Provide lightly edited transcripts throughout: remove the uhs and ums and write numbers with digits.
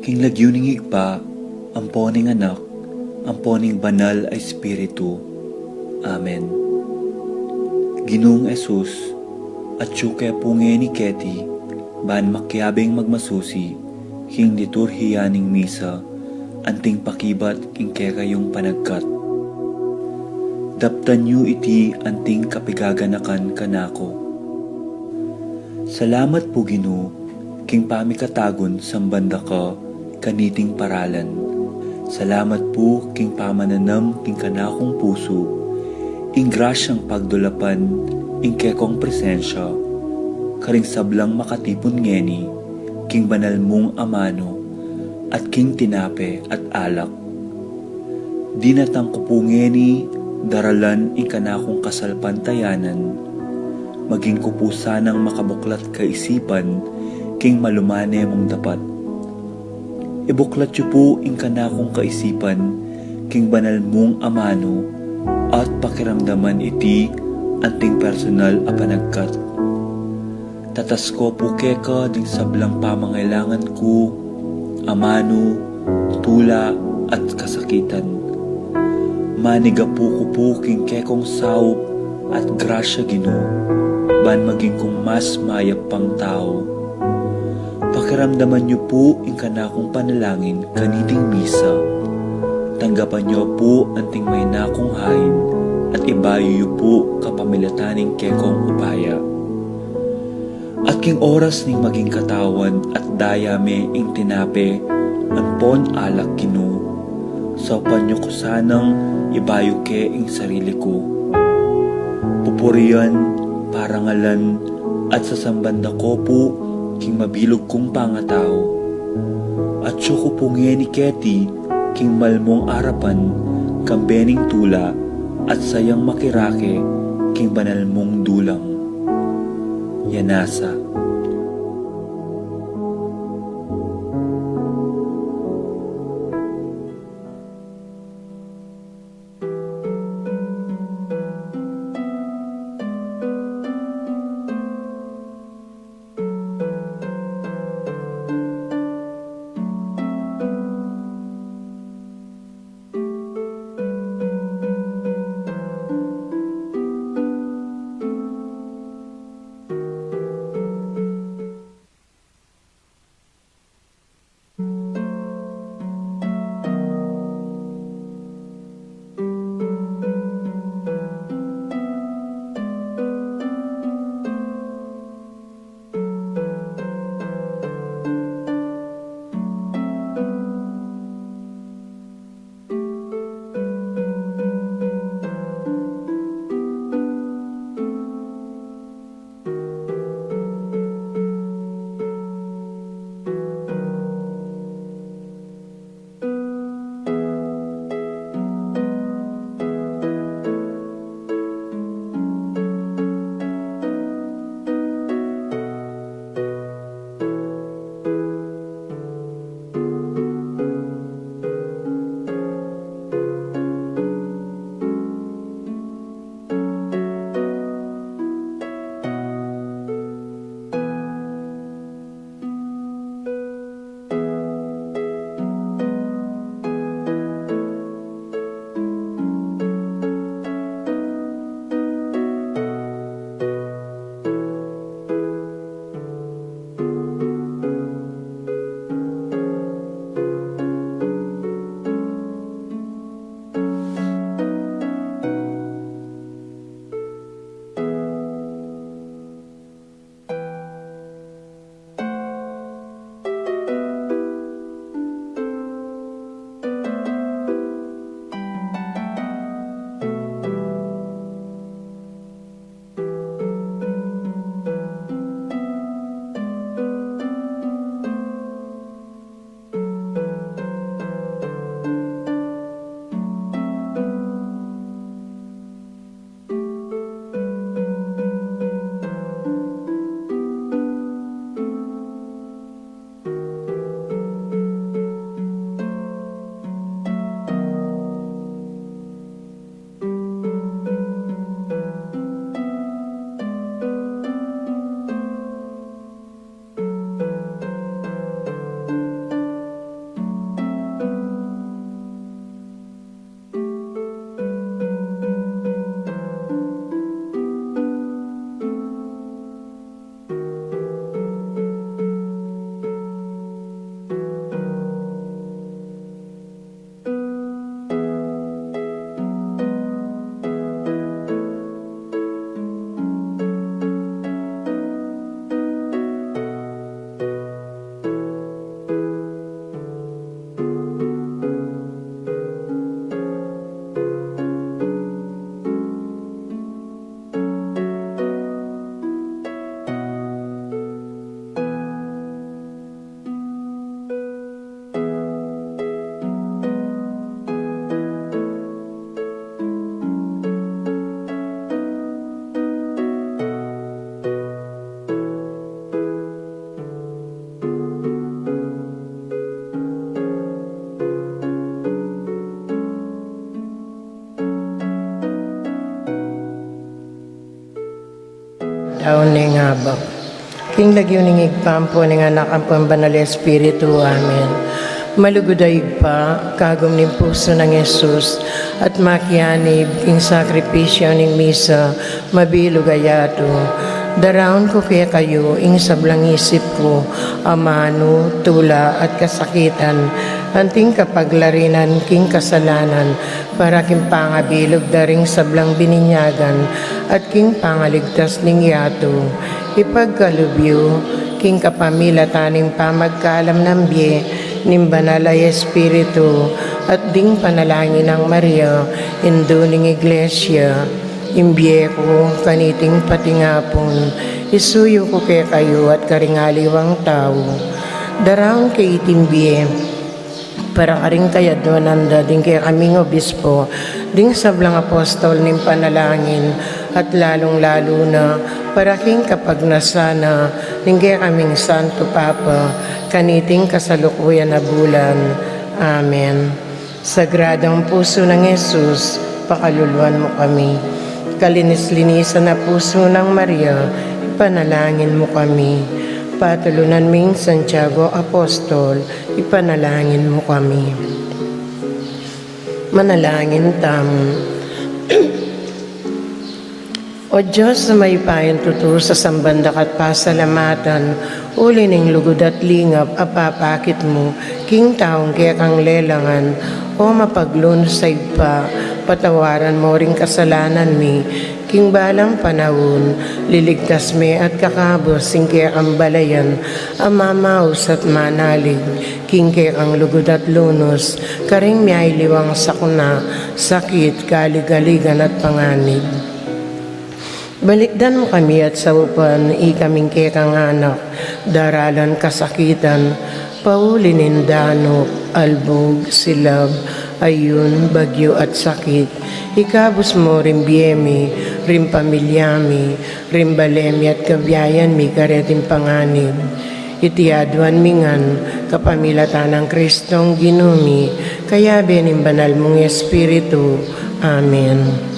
King lagyuning higpa, amponing anak, amponing banal ay espiritu. Amen. Ginoong Esus, at syuke punge ni Keti, ban makyabing magmasusi, king liturhiyaning misa, anting pakibat king kekayong panagkat. Daptan yu iti anting kapigaganakan kanako. Salamat po Ginoo, king pamikatagon sambanda ka, kaniting paralan. Salamat po king pamananam king kanakong puso, ing grasyang pagdulapan, ing kekong presensya, karing sablang makatipon ngeni, king banal mong amano, at king tinape at alak. Dinatang ko po ngeni, daralan ing kanakong kasalpantayanan, maging ko po sanang makabuklat kaisipan, king malumane mong dapat. Ibuklat yu po ing kanakong kaisipan, king banal mong amano, at pakiramdaman iti anting personal a panagkat. Tatas ko po keka ding sablang pamangailangan ko, amano, tula at kasakitan. Maniga po ko po king kekong saup at grasya Ginoo, ban maging kong mas mayap pang tao. Pakiramdaman niyo po ing kanakong panalangin kaniting misa. Tanggapan niyo po anting may nakong hain at ibayo niyo po kapamilataning kekong upaya. At king oras ning maging katawan at dayame ing tinape, ampon alak Ginoo. Saupan niyo ko sanang ibayo ke ing sarili ko. Pupurian, parangalan, at sasambanda ko po king mabilog kong pangatao. At siyo ko po ni Keti, king malmong arapan, kambening tula, at sayang makirake, king banal mong dulang. Yanasa. taon ning habak. King lagyo ning igpampo ning anak ang pambanal Espiritu. Amen. Malugudaig pa, kagom ning puso ng Jesus, at makianib king sakripisyo ning misa, mabilog ayato. Daraon ko kaya kayo, ing sablang isip ko, amano, tula at kasakitan, anting kapaglarinan king kasalanan, para king pangabilog daring sablang bininyagan, at king pangaligtas ning yato. Ipagkalubyo, king kapamilataning pamagkalam ng biye, ning banal ay Espiritu, at ding panalangin ng Maria, indo ning Iglesia, imbiye ko kaniting patingapon, isuyo ko kay kayo at karingaliwang tao. Daraon kay itimbiye, para karing kayadwananda, ding kay kaming obispo, ding sablang apostol ning panalangin, at lalong-lalo na, para king kapag nasana, ning kay kaming Santo Papa, kaniting kasalukuyan na bulan. Amen. Sagradang puso ng Jesus, pakaluluan mo kami. Kalinis-linisan na puso ng Maria, ipanalangin mo kami. Patulunan ming Santiago Apostol, ipanalangin mo kami. Manalangin tamo. O Diyos na may payan tuturo sa sambandak at pasalamatan, uli ning lugod at lingap, apapakit mo, king taong kaya kang lelangan, o mapaglunos sa ipa, patawaran mo ring kasalanan mi, king balang panahon, liligtas me at kakabos, sing kaya kang balayan, amamaos at manalig, king kaya kang lugod at lunos, karing miyay liwang sakuna, sakit, kaligaligan at panganib. Balikdan mo kami at sa upan, ikaming kekang anak, daralan kasakitan, paulinin danok, albog, silab, ayun, bagyo at sakit. Ikabos mo rin biyemi, rin pamilyami, rin balemi at kabiyayan mi kareting panganib. Itiadwan mingan, kapamilatan ng Kristong ginumi, kaya bening banal mong Espiritu. Amen.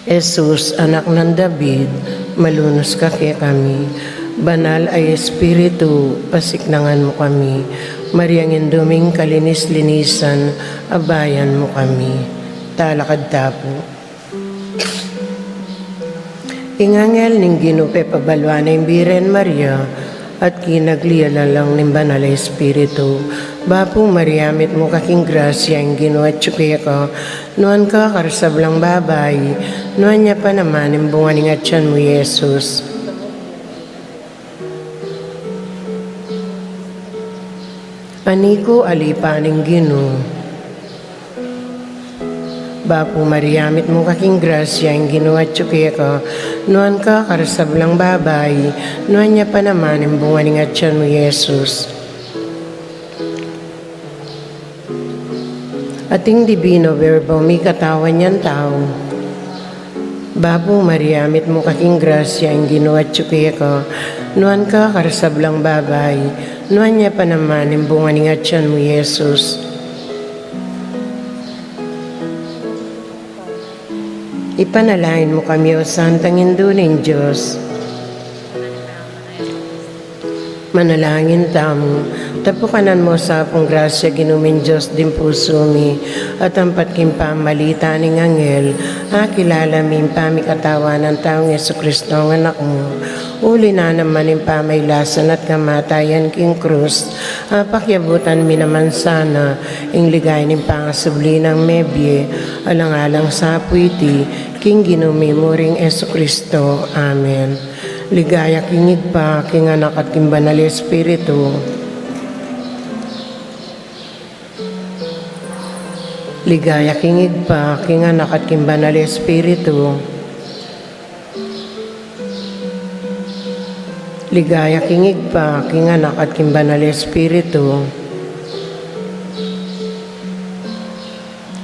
Jesus, anak ng David, malunos ka kay kami. Banal ay Espiritu, pasiknangan mo kami. Mariang induming kalinis-linisan, abayan mo kami. Talakad tapo. Ingangel ning ginupe pabalwana yung Biren Maria, at kinagliala lang ng banal ay Espiritu. Bapo Mariamit mo kaking grasya ang ginuat tsukaya ka, nuan ka karsablang babay, nuan niya pa naman ang bunganing atyan mo, Jesus. Aniko alipaning Ginoo. Bapo Mariamit mo kaking grasya ang ginuat tsukaya ka, nuan ka karsablang babay, nuan niya pa naman ang bunganing atyan mo, Jesus. Ating Divino Verbo, mi katawan niyan tao. Bapo Mariamit mo kaking grasya ang ginuat tsukaya ka, nuan ka karsablang babay, nuan niya pa naman ang bunganing atyan mo, Jesus. Ipanalangin mo kami, O Santang Induling Diyos. Manalangin tamo, tapukanan mo sa apong grasya, ginumin Diyos din puso mi, at ang patking pamalita ning anghel, kilala mi pamikatawa ng taong Jesucristo ang anak mo. Uli na naman yung pamaylasan at kamatayan king krus, pakyabutan mi naman sana, ing ligay ng pangasubli ng mebye, alang-alang sa puiti, king ginumi mo ring Jesucristo. Amen. Ligaya kingig pa, king anak at king banal Espiritu. Ligaya kingig pa, king anak at king banal Espiritu. Ligaya kingig pa, king anak at king banal Espiritu.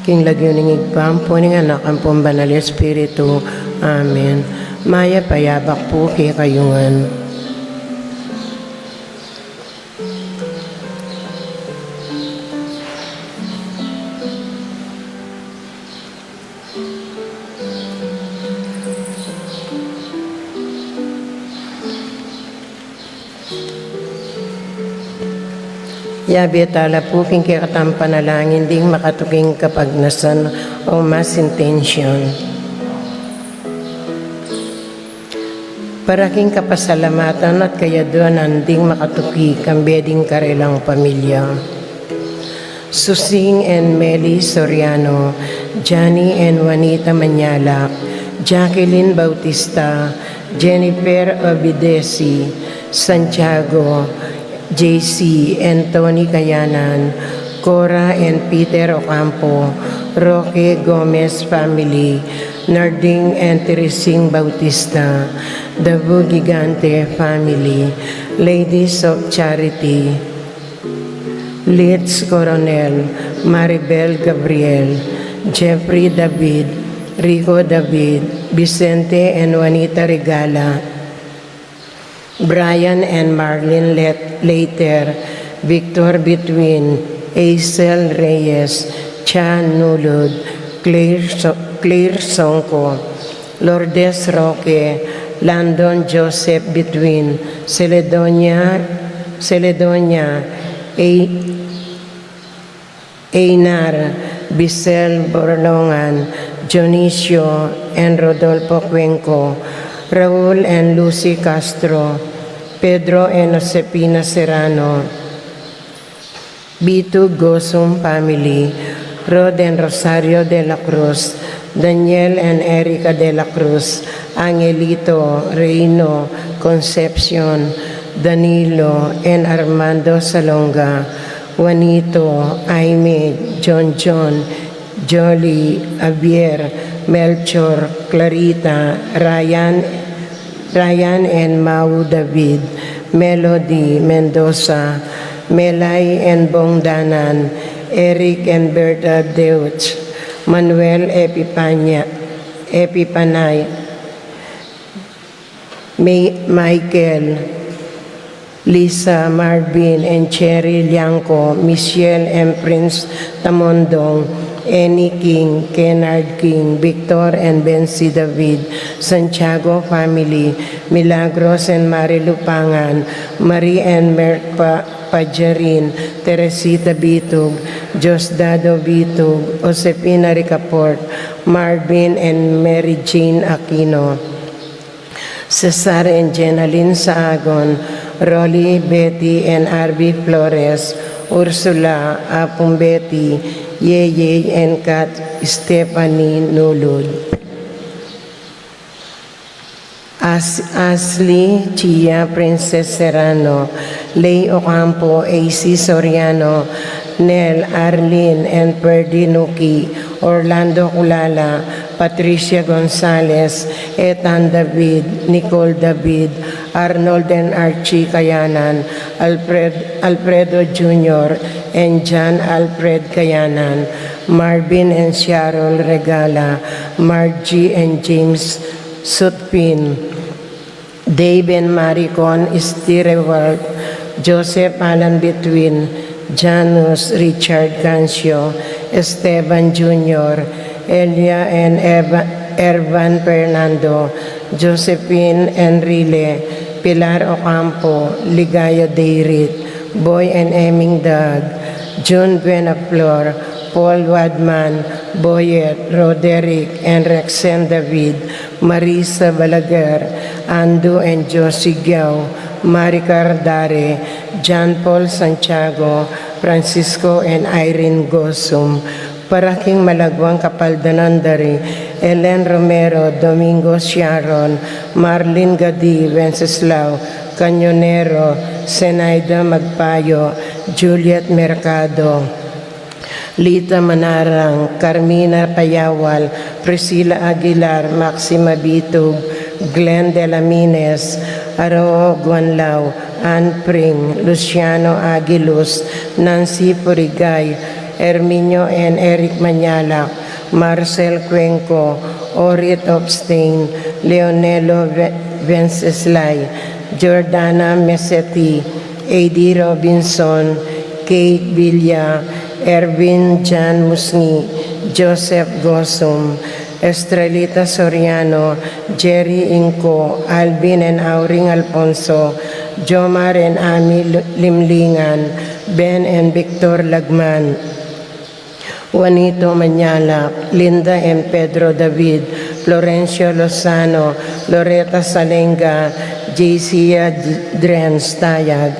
King lagyo ning igpampo ning anak ang banal Espiritu. Amen. Maya payabak po kay kayungan. Yabi tala po king kakatam panalangin ding makatuking kapagnasan o mas intention. Paraking kapasalamatan at kaya doon anding makatuki kambeding karelang pamilya. Susing and Meli Soriano, Johnny and Juanita Manyalak, Jacqueline Bautista, Jennifer Obidesi, Santiago, JC and Tony Kayanan, Cora and Peter Ocampo, Roque Gomez family, Narding and Teresing Bautista, Dabu Gigante family, Ladies of Charity, Litz Coronel, Maribel Gabriel, Jeffrey David, Rico David, Vicente and Juanita Regala, Brian and Marlene Later, Victor Between, Aisel Reyes, Chan Nulod, Claire Sonko, Lourdes Roque, Landon Joseph Between, Celedonia, Einar, Bisel Borlongan, Dionisio and Rodolfo Cuenco, Raul and Lucy Castro, Pedro and Josepina Serrano, Bitu Gosum family, Rod and Rosario de la Cruz, Daniel and Erica de la Cruz, Angelito, Reino, Concepcion, Danilo and Armando Salonga, Juanito, Aime, John, Jolie, Javier, Melchor, Clarita, Ryan and Mau David, Melody Mendoza, Melay and Bongdanan, Eric and Berta Deutsch, Manuel Epipanay, Michael, Lisa, Marvin and Cherry Lianco, Michelle and Prince Tamondong, Annie King, Kennard King, Victor and Bensi David, Santiago family, Milagros and Marilu Pangan, Marie and Mert Pajarin, Teresita Bitug, Diosdado Bitug, Josepina Ricaport, Marvin and Mary Jane Aquino, Cesar and Jenaline Saagon, Rolly, Betty and R.B. Flores, Ursula, Apong Betty, Yeye and Kat Stephanie Nulud. Ashley, Chia, Princess Serrano, Lay Ocampo, AC Soriano, Nel, Arlene and Perdi Nuki, Orlando Culala, Patricia Gonzalez, Ethan David, Nicole David, Arnold and Archie Kayanan, Alfredo Jr. and John Alfred Kayanan, Marvin and Cheryl Regala, Margie and James Sutpin, Dave and Maricon Stirewalt, Joseph Alan Between, Janus Richard Cancio, Esteban Jr., Elia and Ervan Fernando, Josephine Enrile, Pilar Ocampo, Ligaya Deirit, Boy and Eming Dag, June Buenaflor, Paul Wadman, Boyet, Roderick and Rexen David, Marisa Balaguer, Andu and Josie Giao, Maricar Dare, John Paul Santiago, Francisco and Irene Gosum, Paraking Malagwang Kapaldanandari, Ellen Romero, Domingo Sharon, Marlene Gadi, Wenceslao, Canyonero, Zenaida Magpayo, Juliet Mercado, Lita Manarang, Carmina Payawal, Priscilla Aguilar, Maxima Bitug, Glenn Delamines, Aroo Guanlao, Ann Pring, Luciano Aguiluz, Nancy Purigay, Herminio and Eric Manyalak, Marcel Cuenco, Orit Obstain, Leonelo Venceslay, Jordana Mesetti, A.D. Robinson, Kate Villa, Erwin Jan Musni, Joseph Gosum, Estrelita Soriano, Jerry Inco, Alvin and Auring Alfonso, Jomar and Ami Limlingan, Ben and Victor Lagman, Juanito Mañala, Linda and Pedro David, Florencio Lozano, Loretta Salenga, J.C. Drens Tayag,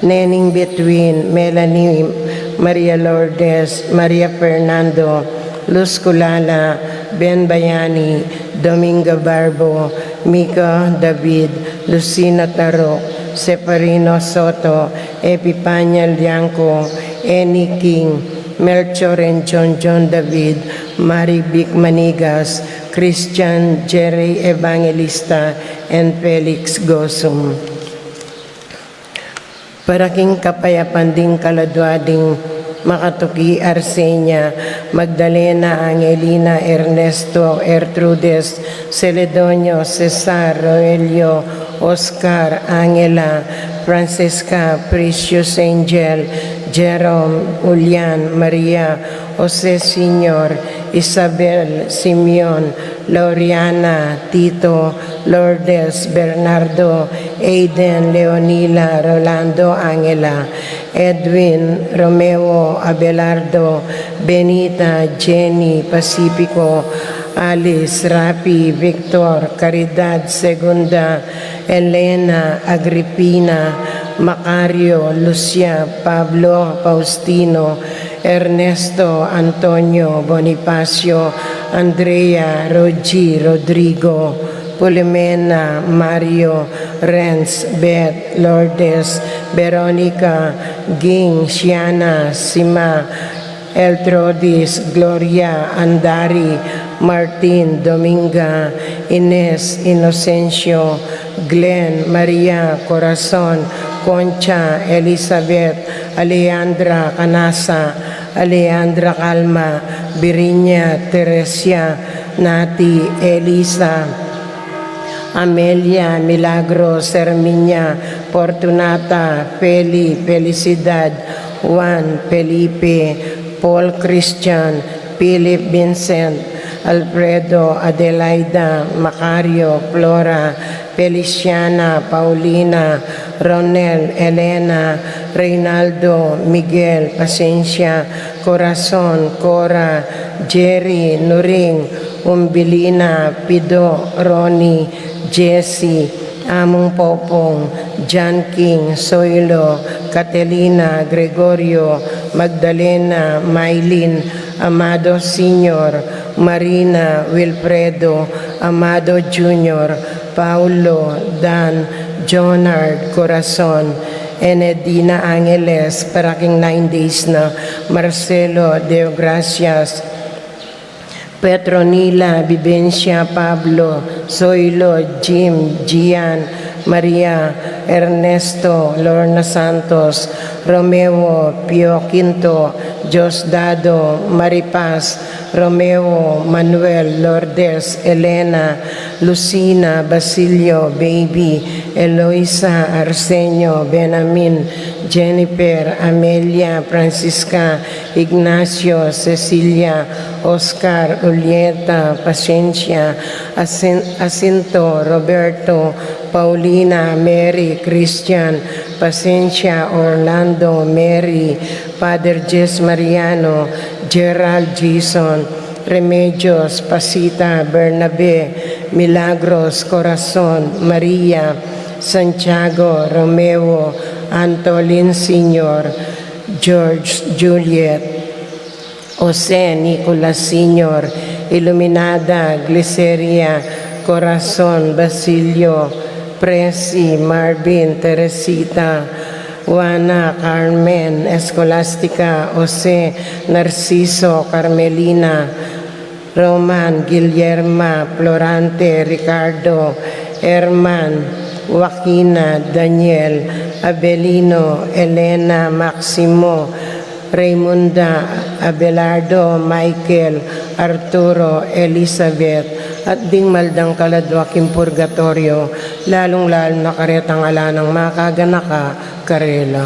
Nening Between, Melanie Maria Lourdes, Maria Fernando, Luz Culala, Ben Bayani, Domingo Barbo, Mika David, Lucina Tarok, Separino Soto, Epipanya Lianco, Eni King, Melchor and John David, Mari Vic Manigas, Christian Jerry Evangelista, and Felix Gosum. Paraking kapayapan ding kaladwading Makatuki Arsenia, Magdalena Angelina Ernesto Ertrudes Celedonio Cesar Roelio Oscar Angela Francesca Precious Angel Jerome Julian Maria Jose Senior Isabel Simeon Lauriana Tito Lourdes Bernardo Aiden Leonila Rolando Angela Edwin Romeo Abelardo Benita Jenny Pacifico Alice Rapi Victor Caridad Segunda Elena Agripina Macario Lucia Pablo Faustino Ernesto Antonio Bonifacio Andrea Rogi Rodrigo Pulimena Mario Renz Beth Lourdes Veronica Ging Shiana Sima Eltrodis Gloria Andari Martin Dominga Ines Inocencio Glenn Maria Corazon Concha Elizabeth Alejandra Canasa Alejandra Calma Birinya Teresia Nati Elisa Amelia Milagros Herminia Fortunata Feli Felicidad Juan Felipe Paul Christian Philip Vincent Alfredo Adelaida Macario Flora Feliciana Paulina Ronel Elena Reynaldo Miguel Pasencia Corazon Cora Jerry Nuring Umbilina Pido Ronnie Jessie Among Popong John King Soilo Catalina Gregorio Magdalena Maylin Amado Senior Marina Wilfredo Amado Jr. Paulo Dan Jonard Corazon Enedina Angeles paraking 9 days na Marcelo Deogracias Petronila Vivencia Pablo Zoilo Jim Gian Maria Ernesto Lorna Santos Romeo Pio Quinto Diosdado Maripaz Romeo Manuel Lourdes Elena Lucina Basilio Baby Eloisa Arsenio Benamin Jennifer Amelia Francisca Ignacio Cecilia Oscar Ulieta Pacencia Jacinto Roberto Paulina Mary Christian Pacencia Orlando Mary Father Jess Mariano Gerald Jason Remedios Pasita Bernabe Milagros Corazon Maria Santiago Romeo Antolin Senior George Juliet Jose Nicolas Senior Iluminada Gliceria Corazon Basilio Presi Marvin Teresita Juana Carmen Escolastica Jose Narciso Carmelina Roman Guillerma Florante Ricardo Herman Joaquina Daniel Abelino Elena Maximo Raymunda Abelardo Michael Arturo Elizabeth at ding maldang kaladwaking purgatorio lalong-lalo na karetang ala ng makaganaka karela.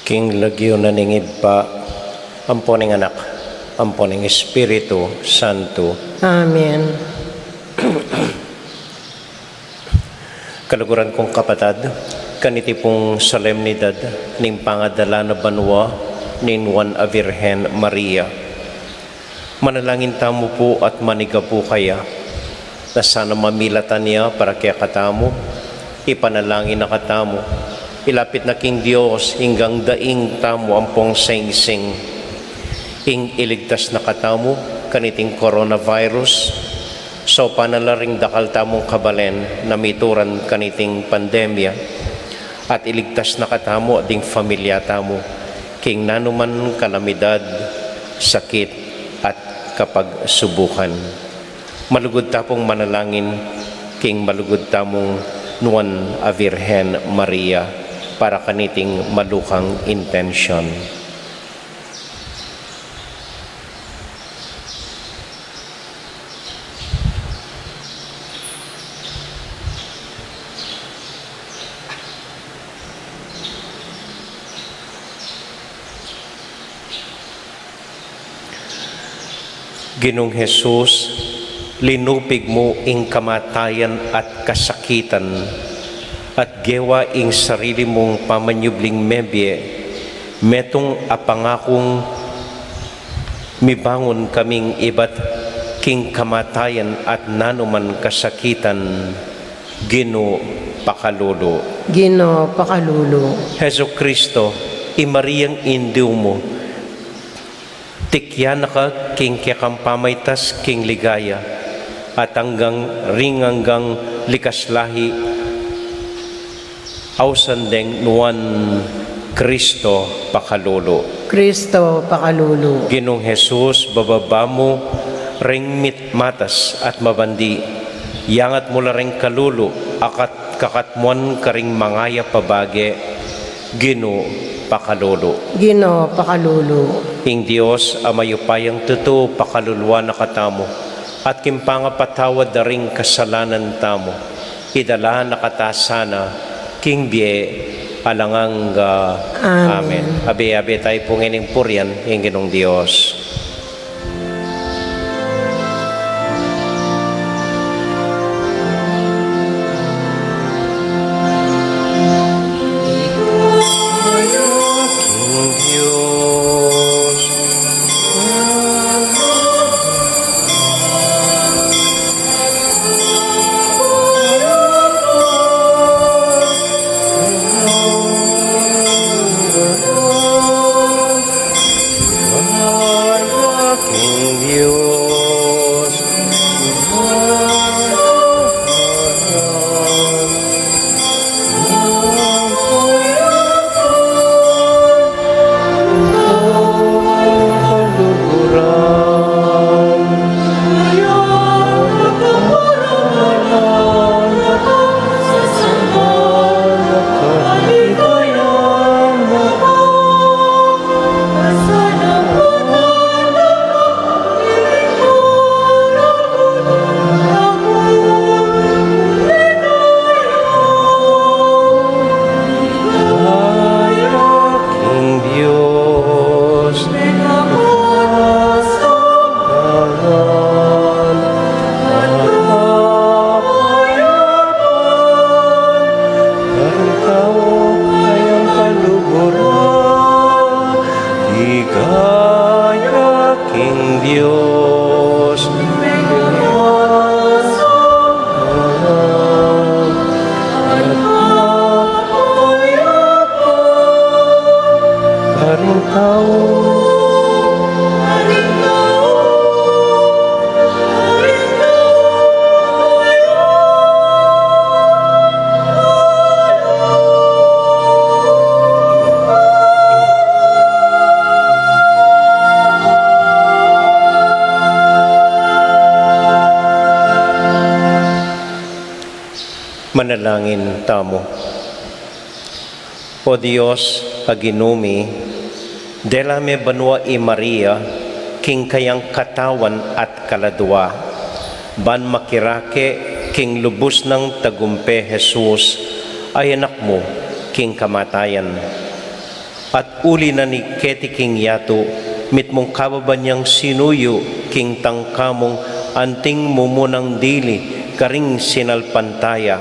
King lagyo na ningid pa, amponing anak, amponing Espiritu Santo. Amen. Kaluguran kong kapatad, kaniti pong solemnidad ning pangadala na banwa nin Juan a Virgen Maria. Manalangin tamo po at maniga po kaya na sana mamilatan niya para kaya katamo, ipanalangin na katamo, ilapit na king Diyos hinggang daing tamo ang pong sing-sing, ing iligtas na katamo kaniting coronavirus, so panalaring dakal tamong kabalen na mituran kaniting pandemya, at iligtas na katamo ding familia tamo, king nanuman kalamidad, sakit, at kapag subukan. Malugod tapong manalangin, king malugod tamong Juan a Virgen Maria, para kaniting malukang intensyon. Ginong Jesus, linupig mo ing kamatayan at kasakitan, at gewa ing sarili mong pamanyubling mebye, metong apangakong mibangon kaming iba't king kamatayan at nanuman kasakitan, Gino pakalulu. Gino pakalulu. Heso Kristo, imariyang indiw mo, tikyan na ka king kakampamaytas king ligaya, at hanggang ringanggang likas lahi, ausandeng nuan Kristo pakalulu. Kristo pakalulu. Ginong Jesus, bababa mo ring mitmatas at mabandi, yangat mo la ring kalulu, akat kakatmuan ka ring mangaya pabage, Gino pakalulu. Gino pakalulu. Ing Diyos amayupayang totoo pakaluluwa na katamo, at kimpanga patawad na ring kasalanan tamo, idalahan na katasana, king bie alangang amen. Abe tayo pong ining puryan, ing Ginong Diyos. Manalangin tamo. O Diyos, aginumi, delame banwa i Maria, king kayang katawan at kaladwa, ban makirake king lubos ng tagumpe Jesus, ay anak mo, king kamatayan. At uli na ni Keti King Yato, mit mong kababanyang sinuyo, King tangkamong anting mumunang dili, karing sinalpantaya.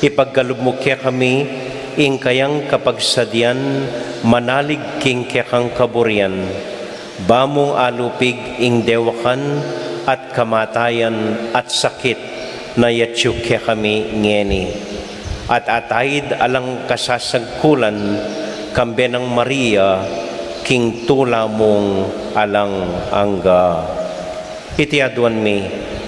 Ipaggalub mo kaya kami, ing kayang kapagsadyan, manalig king kaya kang kaburian. Bamong alupig ing dewakan, at kamatayan at sakit, na yatsyo kaya kami ngeni. At atayid alang kasasagkulan, kambe ng Maria, king tula mong alang angga. Itiaduan mi,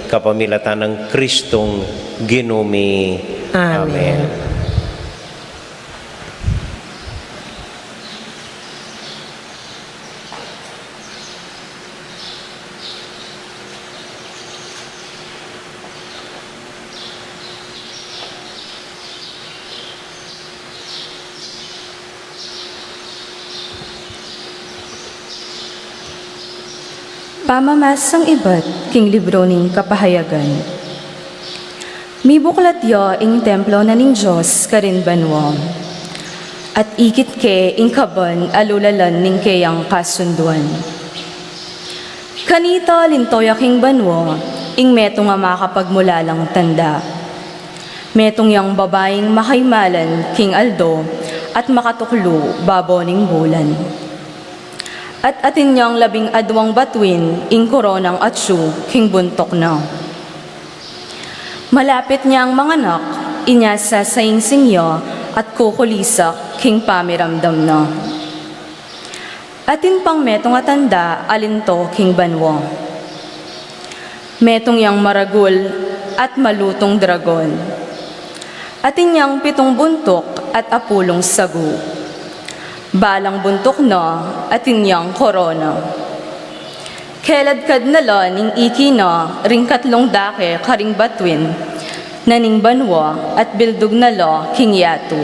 kapamilatan ng Kristong Ginumi. Amen. Pamamasang iba't king libro ning kapahayagan. Mibuklat yo ing templo na ning Diyos karin banwa. At ikit ke ing kaban alulalan ning kayang kasunduan. Kanita lintoya king banwa, ing metong nga makapagmulalang tanda. Metong yang babaeng makaimalan king Aldo, at makatuklo babo ning bulan. At atin niyang 12 batuin, ing koronang atsu, king buntok na. Malapit niyang manganak, inyasa sa singyo, at kukulisak, king pamiramdam na. Atin pang metong atanda, alinto, king banwa. Metong yang maragul, at malutong dragon. Atin niyang 7 buntok, at apulong sagu. Balang buntok na, at inyang korona. Keladkad na la ning iki na, ring 3 dake karing batwin, naning banwa at bildog na la king Yato.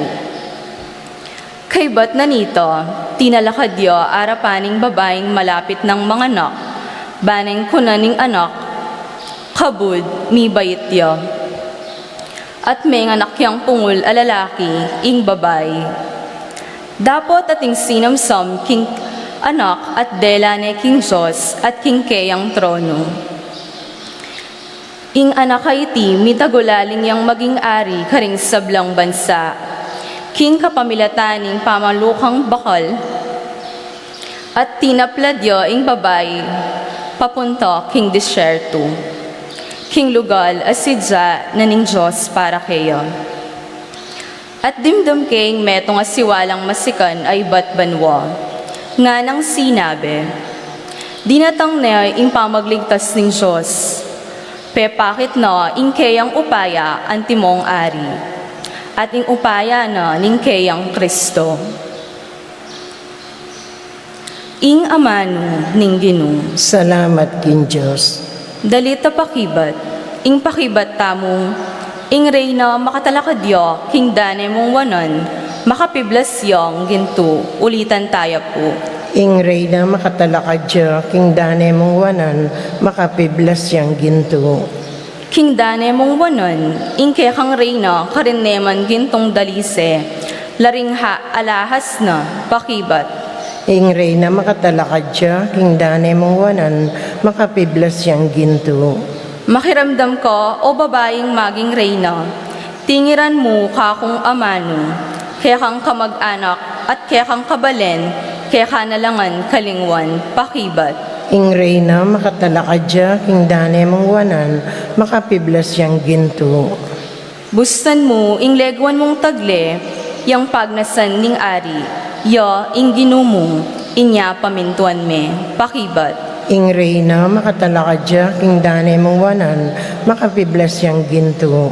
Kay bat na nito, tinalakad yo arapaning babaeng malapit ng mga anak, baneng kunaning anak, kabud mi bayit yo. At may anak yang pungul alalaki, ing babay. Dapat ating sinamsam king anak at dela ni king Diyos at king kayang trono. Ing anak iti mitagulaling yang maging ari karing sablang bansa. King kapamilataning pamalukang bakal at tinapladyo ing babay papunta king disyerto. King lugal asidya na ning Diyos para kayo. At dimdum king metong asiwalang masikan ay bat banwa. Nga nang sinabi, dinatang na ing pamagligtas ng Diyos. Pepakit na ing kayang upaya antimong ari. At ing upaya na ning kayang Kristo. Ing amano ning Ginoo. Salamat king Diyos. Dalita pakibat, ing pakibat tamong, ing reyna makatalakadyo, king dane mong wanan, makapiblas yung ginto, ulitan tayo po. Ing reyna makatalakadya, king dane mong wanan, makapiblas yang ginto. King dane mong wanan, ing kekang reyna, karineman gintong dalise, laring alahas na, pakibat. Ing reyna makatalakadya, king dane mong wanan, makapiblas yang ginto. Makiramdam ko, o babaeng maging reyna, tingiran mo kakong amano, kaya kang kamag-anak at kaya kang kabalen, kaya kanalangan kalingwan, pakibat. Ing reyna makatalakadya, king dane mong wanan, makapiblas yang ginto. Bustan mo, ing legwan mong tagle, yang pagnasan ning ari, yo, ing ginumo, inya pamintuan me, pakibat. Ing reyna makatalakadya, king dane mong wanan, makapiblas yang ginto.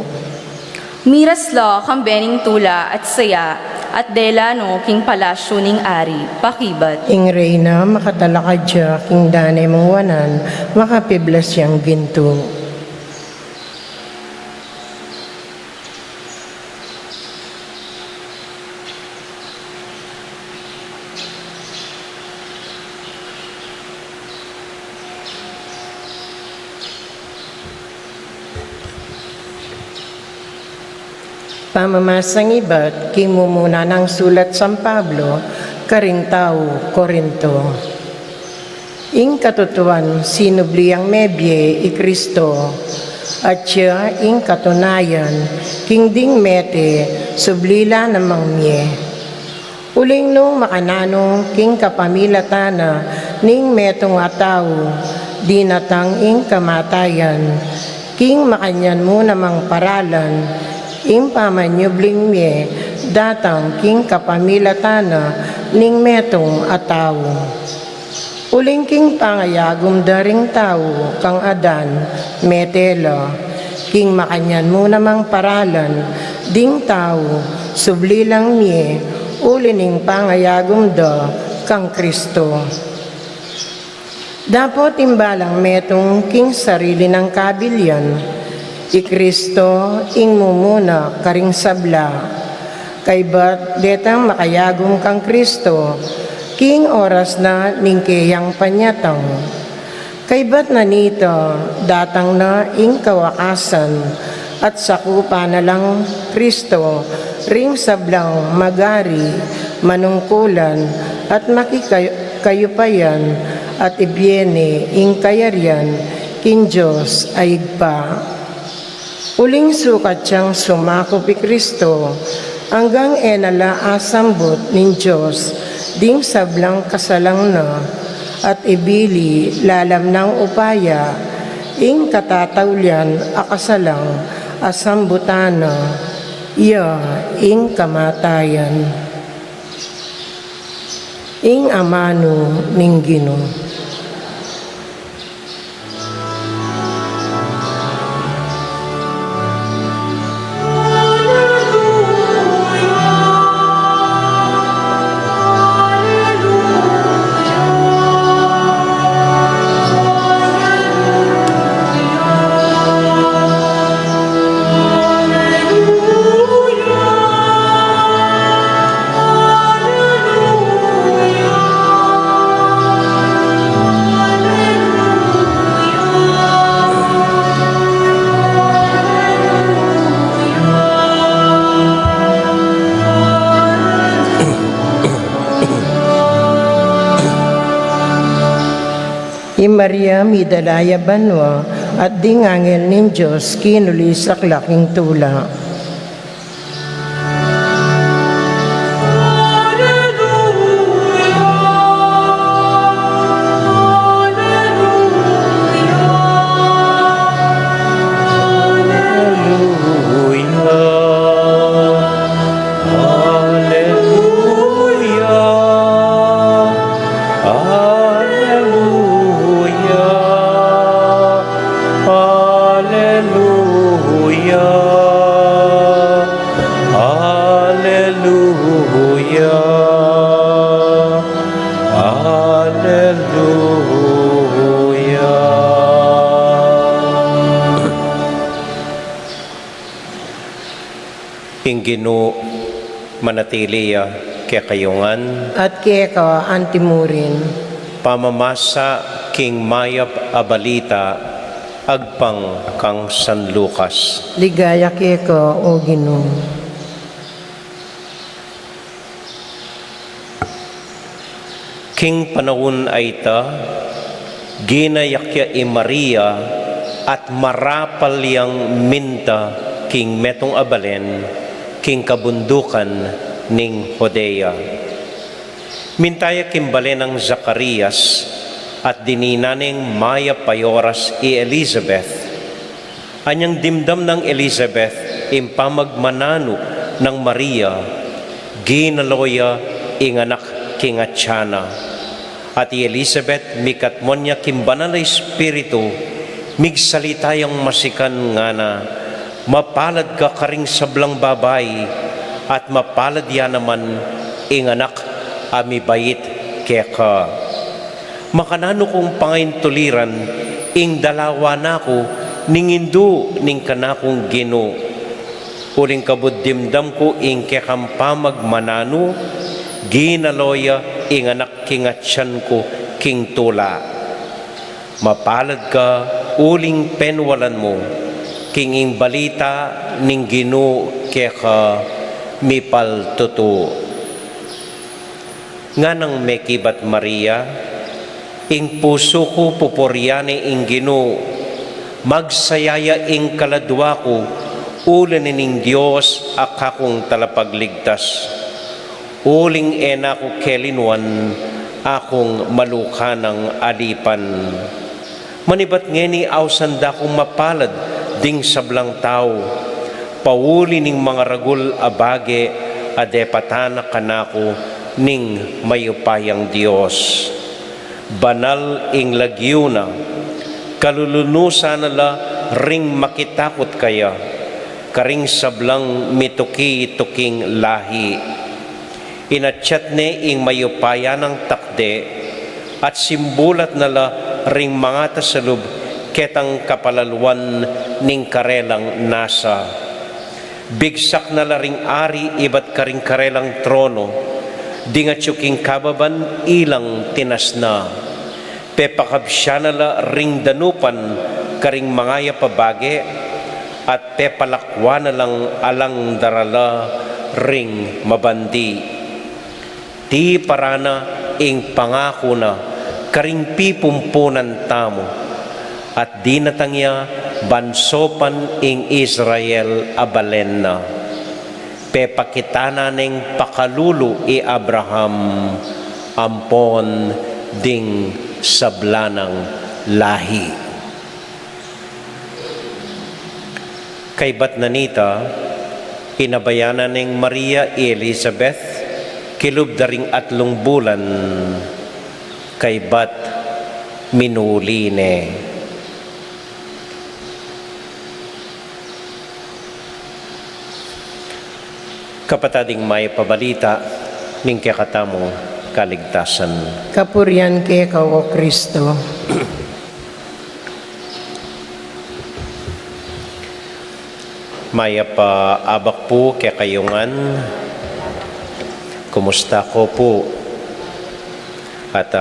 Miras la kang bening tula at saya, at delano king palasyo ning ari, pakibat. Ing reyna makatalakadya, king dane mong wanan, makapiblas yang ginto. Pamamasang iba't kimumuna ng sulat San Pablo karing tao Korinto. Ing katutuan sinubli ang mebye i Kristo, at siya ing katunayan king ding mete sublila namang mye. Uling nung makananong king kapamilatana ning metong ataw, di natang ing kamatayan, king makanyan mo namang paralan, ing pamanyubling mye, datang king kapamilatana ning metong ataw. Uling king pangayagom daring tao kang Adan, metela, king makanyan mo namang paralan, ding tao, sublilang mye, ulining pangayagom da kang Kristo. Dapat imbalang metong king sarili ng kabilyan, i Kristo ing mumuna karing sabla, kay ba't detang makayagom kang Kristo, king oras na ningkeyang panyatang. Kay ba't nanito, datang na ing kawakasan, at sakupa na lang Kristo, ring sablang magari, manungkulan, at makikayupayan, at ibyene ing kayarian, king Diyos aigpa. Uling sukat siyang sumakop i Kristo, hanggang enala asambot ning Diyos, ding sablang kasalang na, at ibili lalam ng upaya, ing katatawlian akasalang asambutana, iya ing kamatayan. Ing amano ning Ginoo. I Maria midalaya banwa at dingangel nin Diyos kinuli sa klaking tula. Ing Ginoo manatili kaya kayungan, At keka antimurin, pamamasa king mayap abalita, agpang kang San Lucas. ligaya keka o Ginoo. King panahon ay ta, ginayakya i Maria at marapal yang minta king metong abalen, king kabundukan ning Hodea. Mintaya kimbale ng Zacarias at dininaning Maya Payoras i Elizabeth. Anyang dimdam ng Elizabeth impamagmanano ng Maria, ginaloya inganak king Atyana. At i Elizabeth mikatmon niya kimbanal na espiritu, migsalita yung masikan nga na, mapalad ka karing sablang babay, at mapalad yan naman inganak amibait kaya ka. Makanano kong pangaintuliran, ing dalawa na ko, ningindu ning kanakong Ginoo. Uling kabuddimdam ko ing kekampamag manano, ginaloya inganak kingatyan ko king tula. Mapalad ka uling penwalan mo, king ing balita ning Ginoo kaya ka mipal totoo. nga nang mekibat Maria, ing puso ko puporyane ing Ginoo, magsayaya ing kaladwa ko, ulan ning Diyos akakong talapagligtas. Uling ena ko kelinwan, akong malukanang alipan. Manibat ngeni awsanda kong mapalad, ding sablang tao, pauli ning mga ragul abage, adepatana kanako, ning mayupayang Diyos. Banal ing lagyuna, kalulunusan nala ring makitakot kaya, karing sablang mituki-tuking lahi. Inatyat ne ing mayupaya ng takde, at simbulat nala ring mga tasalub, ketang kapalaluan ning karelang nasa. Bigsak nala ring ari ibat karing karelang trono, di nga tsuking kababan ilang tinasna. Pepakabsya nala ring danupan karing mangaya pabage, at pepalakwa nalang alang darala ring mabandi. Ti parana ing pangako na karing pipumpunan tamo, at di natangya bansopan ing Israel abalen na. Pepakitana ning pakalulu i Abraham, ampon ding sablanang lahi. Kay bat nanita, inabayanan ning Maria i Elizabeth, kilub daring 3 bulan, kay bat minuline. Kapatading may pabalita, ning kakatamo kaligtasan. Kapurian ke ikaw, O Kristo. Maya pa abak po kaya kayungan, kumusta ko po? At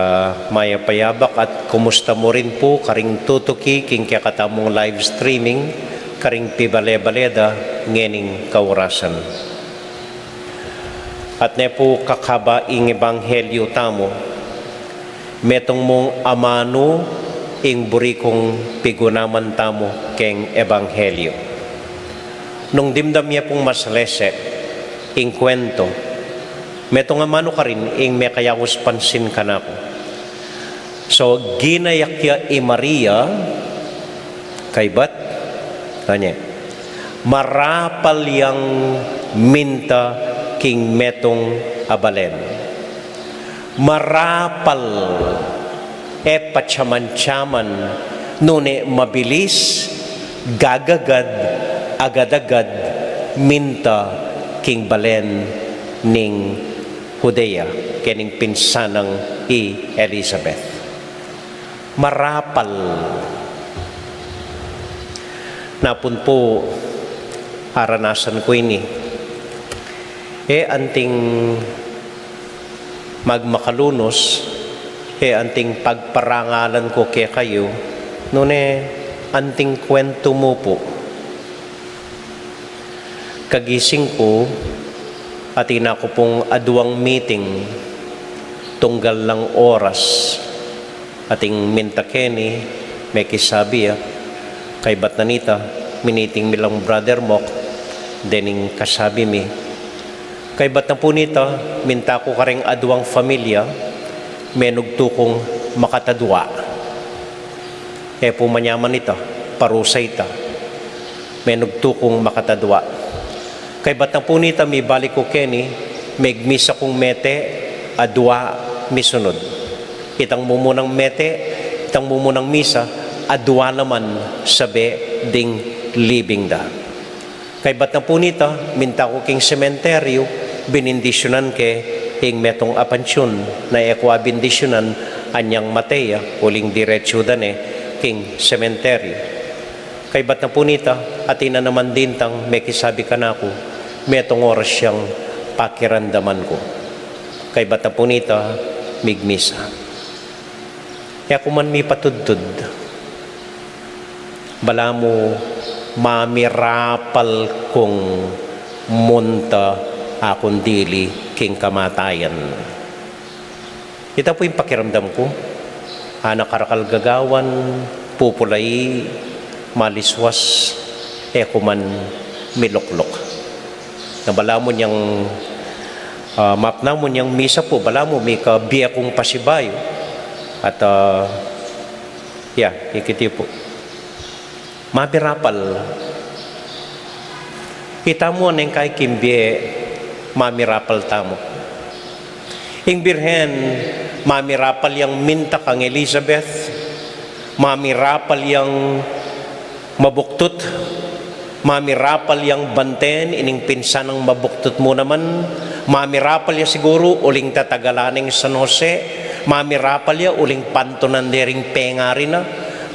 maya payabak at kumusta mo rin po karing tutuki king kaya katamong live streaming, karing pibale-baleda ngening kaurasan. At ne po kakaba ing ebanghelyo tamo, metong mong amano ing burikong pigunaman tamo keng ebanghelyo. Nung dimdam niya pong maslese, ing kwento, metong amano ka rin ing may kayawos pansin ka na ko. So, ginayak ya i Maria, kay bat, kanya, marapal yang minta king metong abalen. Marapal patsaman-tsaman nune mabilis gagagad agad-agad minta king balen ning Judea kening pinsanang i Elizabeth. Marapal. Napun po aranasan ko ini. Anting magmakalunos, anting pagparangalan ko kay kayo, nune anting kwento mo po. Kagising ko, atina ko pong aduang meeting, tunggal lang oras, ating mintakeni, may kisabi kay Batnanita, miniting milang brother mo, dening kasabi mi, kay bat na po nito, minta ko karing aduang familia, menugto kong makatadwa. Po manyaman ito, parusay ito, menugto kong makatadwa. Kay bat na po nito, may balik ko keni, megmisa kong mete, adwa, misunod. Itang mumunang mete, itang mumunang misa, adwa naman sabi ding libing da. Kay bat na po nito, minta ko king sementeryo, binindisyonan ke ing metong apansyon na ekwa bindisyonan anyang Matea uling diretsyo dane king sementeryo. Kay bat na po nita atina naman dintang may kisabi ka na ko metong oras siyang pakirandaman ko. Kay bat na po nita migmisa. Kaya kuman mi patudtud bala mo mamirapal kong munta akong dili king kamatayan. Ito po yung pakiramdam ko. Nakarakal gagawan, pupulay, maliswas, ekuman, miluklok. Nabala mo niyang map na mo niyang misa po, bala mo may kabiya kong pasibayo. At ikiti po. Mabirapal. Kita mo neng kay kimbiye, mamirapal tamo. Ing birhen, mamirapal yang minta kang Elizabeth, mamirapal yang mabuktut, mamirapal yang banten, ining pinsan ng mabuktut mo naman, mamirapal ya siguro uling tatagalaning San Jose, mamirapal ya uling pantunan dering pengari na,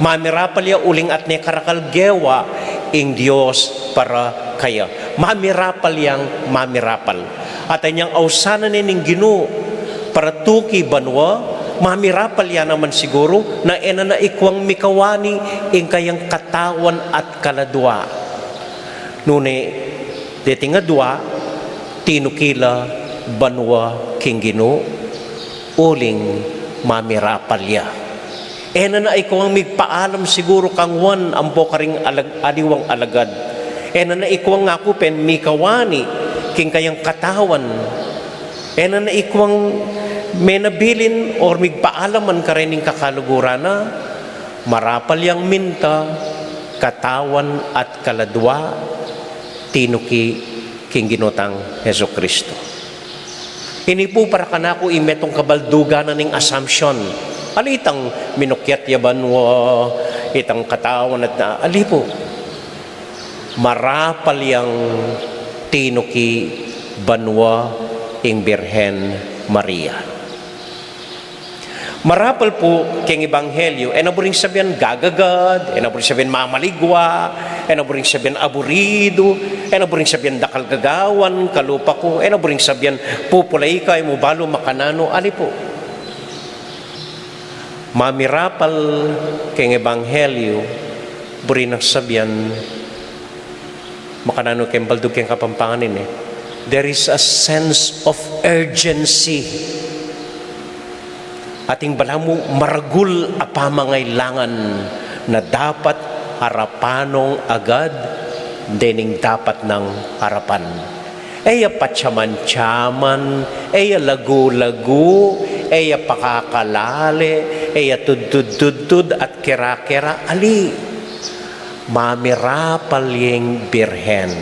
mamirapal ya uling at ne karakal gewa, ing Diyos para kaya. Mamirapal yang mamirapal. At anyang ausanan nining Ginoo, para tuki banwa, mamirapal yan naman siguro na na ikwang mikawani ing kayang katawan at kaladwa. Nune, deti nga dua, tinukila banwa king Ginoo, uling mamirapal ya. Na ikwang migpaalam siguro kang wan ang karing adiwang alagad. Na ikwang nga pen mikawani king kayang katawan. Na ikwang may nabilin or migpaalaman ka rin ng kakalugurana, marapal yang minta, katawan at kaladwa, tinuki king Ginotang Heso Kristo. Ini po para kanako imetong kabalduganan ng assumption. Alitang minukyat yabanwa, itang katawan at alipo. Marapal yang tinuki banwa ing Birhen Maria. Marapal po king Ebanghelyo, naburing sabihan gagagad, naburing sabihan mamaligwa, naburing sabihan aburido, naburing sabihan dakal gagawan, kalupa ko, naburing sabihan pupulay ka, mo balo makanano, ali po. Mamirapal king Ebanghelyo, burin ang sabihan, makanano king baldug king kapampanganin there is a sense of urgency. Ating balamu maragul apamangailangan na dapat harapanong agad dening dapat ng harapan. Eya patsaman-tsaman, eya lagu-lagu, eya pakakalale, eya tud-tud-tud at kera-kera, ali. Mamirapal yung Birhen.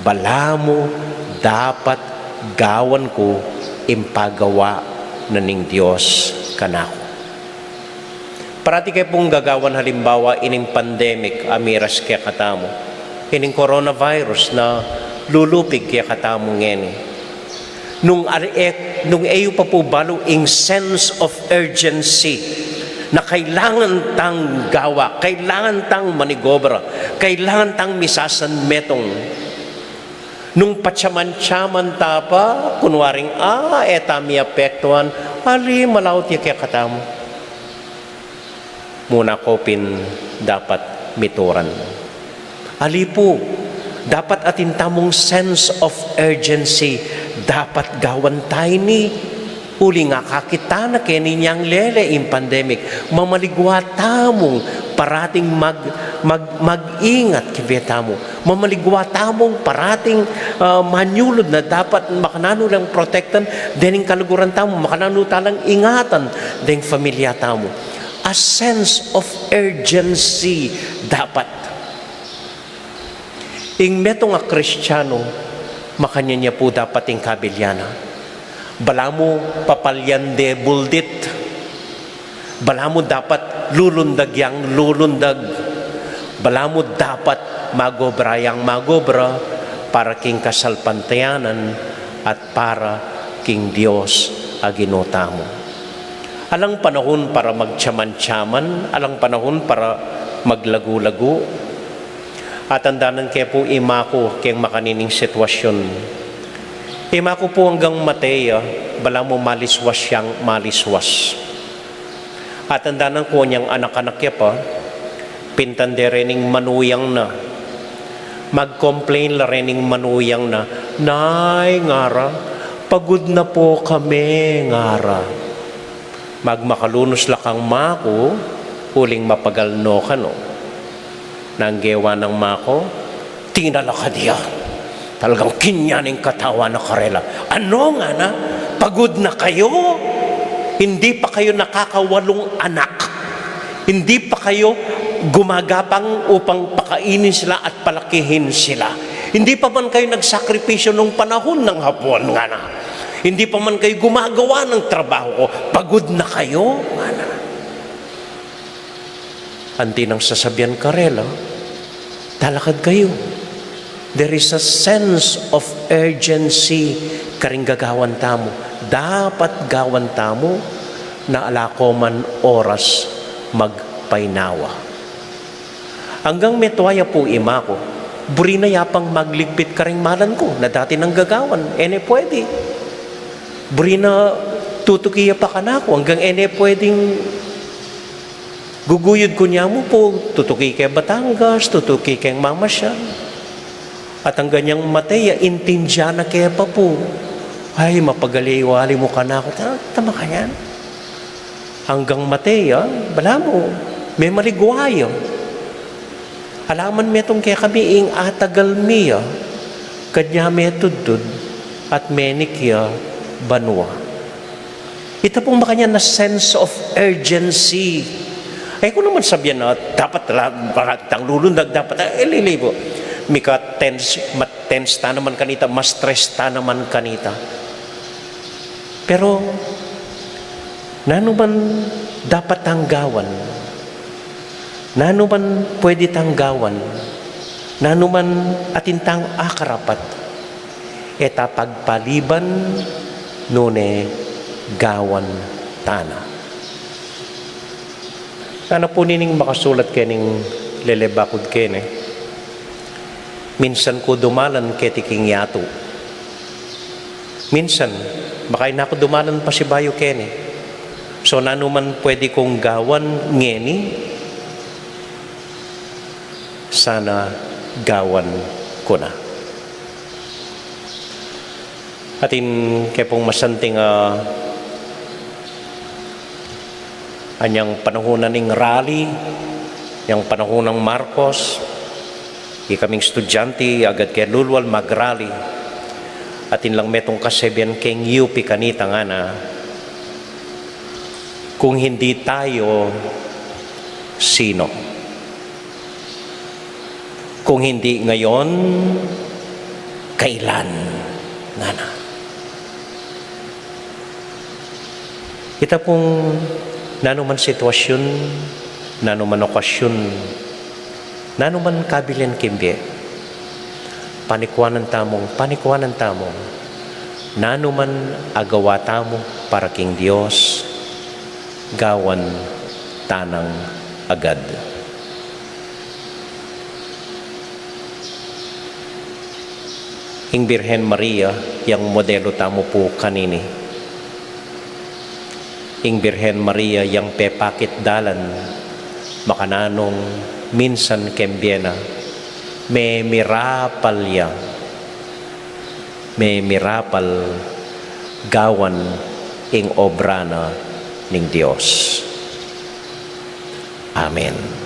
Balamu dapat gawan ko impagawa na ning Diyos kanako. Parati kayo pong gagawan halimbawa ining pandemic, amiras kaya katamo. Ining coronavirus na lulupig kaya katamo ngeni. Nung ayo pa po balo ing sense of urgency na kailangan tang gawa, kailangan tang manigobra, kailangan tang misasan metong. Nung patsaman-tsaman tapa, kunwaring, eta mi apektuan, ali malaut ya kaya katamo. Muna kopin dapat mituran. Ali po, dapat atin tamong sense of urgency, dapat gawan tayo ni. Uli nga kakita na kaninyang lele in pandemic, mamaligwa tamong parating mag-ingat kibetamo. Mamaligwa tamong parating manyulod na dapat makanano lang protektan, dening kaluguran tamo, makanano talang ingatan dening familia tamo. A sense of urgency dapat. Ing meto nga Kristiyano, makanya niya po dapat ing kabilyana. Balamu papalyan de buldit. Balamu dapat lulundag yang lulundag. Balamu dapat magobra yang magobra para king kasalpantayanan at para king Diyos aginotamo. Alang panahon para magtsaman-tsaman, alang panahon para maglagu-lagu. At andanan kaya po imako kayang makanining sitwasyon. Imako po hanggang Matea, bala mo maliswas siyang maliswas. At andanan ko niyang anak-anak kaya pa, pintande rening manuyang na. Mag-complain la rening manuyang na, Nay, ngara, pagod na po kami, ngara. magmakalunos lakang mako, huling mapagalno ka no. Nanggewa ng mako, tinala ka diya. Talagang kinyaning katawa na karela. Ano nga na? Pagod na kayo? Hindi pa kayo nakakawalong anak. Hindi pa kayo gumagapang upang pakainin sila at palakihin sila. Hindi pa man kayo nagsakripisyo nung panahon ng hapon nga na. Hindi pa man kayo gumagawa ng trabaho ko. Pagod na kayo nga na. Anti nang sasabihan karela, talakad kayo. There is a sense of urgency karing gagawan tamo. Dapat gawan tamo na alako man oras magpainawa. Hanggang metwaya po ima ko, buri na yapang magligpit karing malan ko na dati nang gagawan. Ene pwede. Buri na tutukiya pa ka na ako. Hanggang ene pwedeng guguyod ko niya mo po. Tutuki kay Batangas, tutuki kay Mamasyal. At ang ganyang Mateya, intindya na kaya pa po. Ay, mapagaliwali mo ka na ako. Tama ka yan. Hanggang Mateya, bala mo, may maligwayo. Alaman mo itong kaya kami ing atagal miya, kanya metudud, at menikya banwa. Ito pong makanya na sense of urgency. Ay, kung naman sabihan na, dapat tang lulundag, dapat, lilibo. Mika tense ta naman kanita, mas stress ta naman kanita. Pero nano man dapat tanggawan, nano man pwede tanggawan, nano man atintang akarapat, eta pagpaliban nune gawan tana. Sana po nining makasulat kening lelebakod kene. Minsan ko dumalan ketiking yato. Minsan, baka na ako dumalan pa si Bayo Kene. So, nano man pwede kong gawan ngeni, sana gawan ko na. Atin kaya pong masanting anyang panahonan ng rally, yung panahon ng Marcos, kaming estudyante, agad kaya lulwal mag-rally. Atin lang metong kasebyan keng UP kanita nga na, kung hindi tayo, sino? Kung hindi ngayon, kailan? Nga na. Kita pong nanuman sitwasyon, nanuman okasyon, nanuman kabilan kimbe, panikwanan tamong, nanuman agawa tamo para king Dios, gawan tanang agad. Ing Birhen Maria, yang modelo tamo po kanini. Ing Birhen Maria, yang pepakit dalan, makananong minsan kembiena, may mirapal yang, may mirapal gawan ing obra na ning Dios. Amen.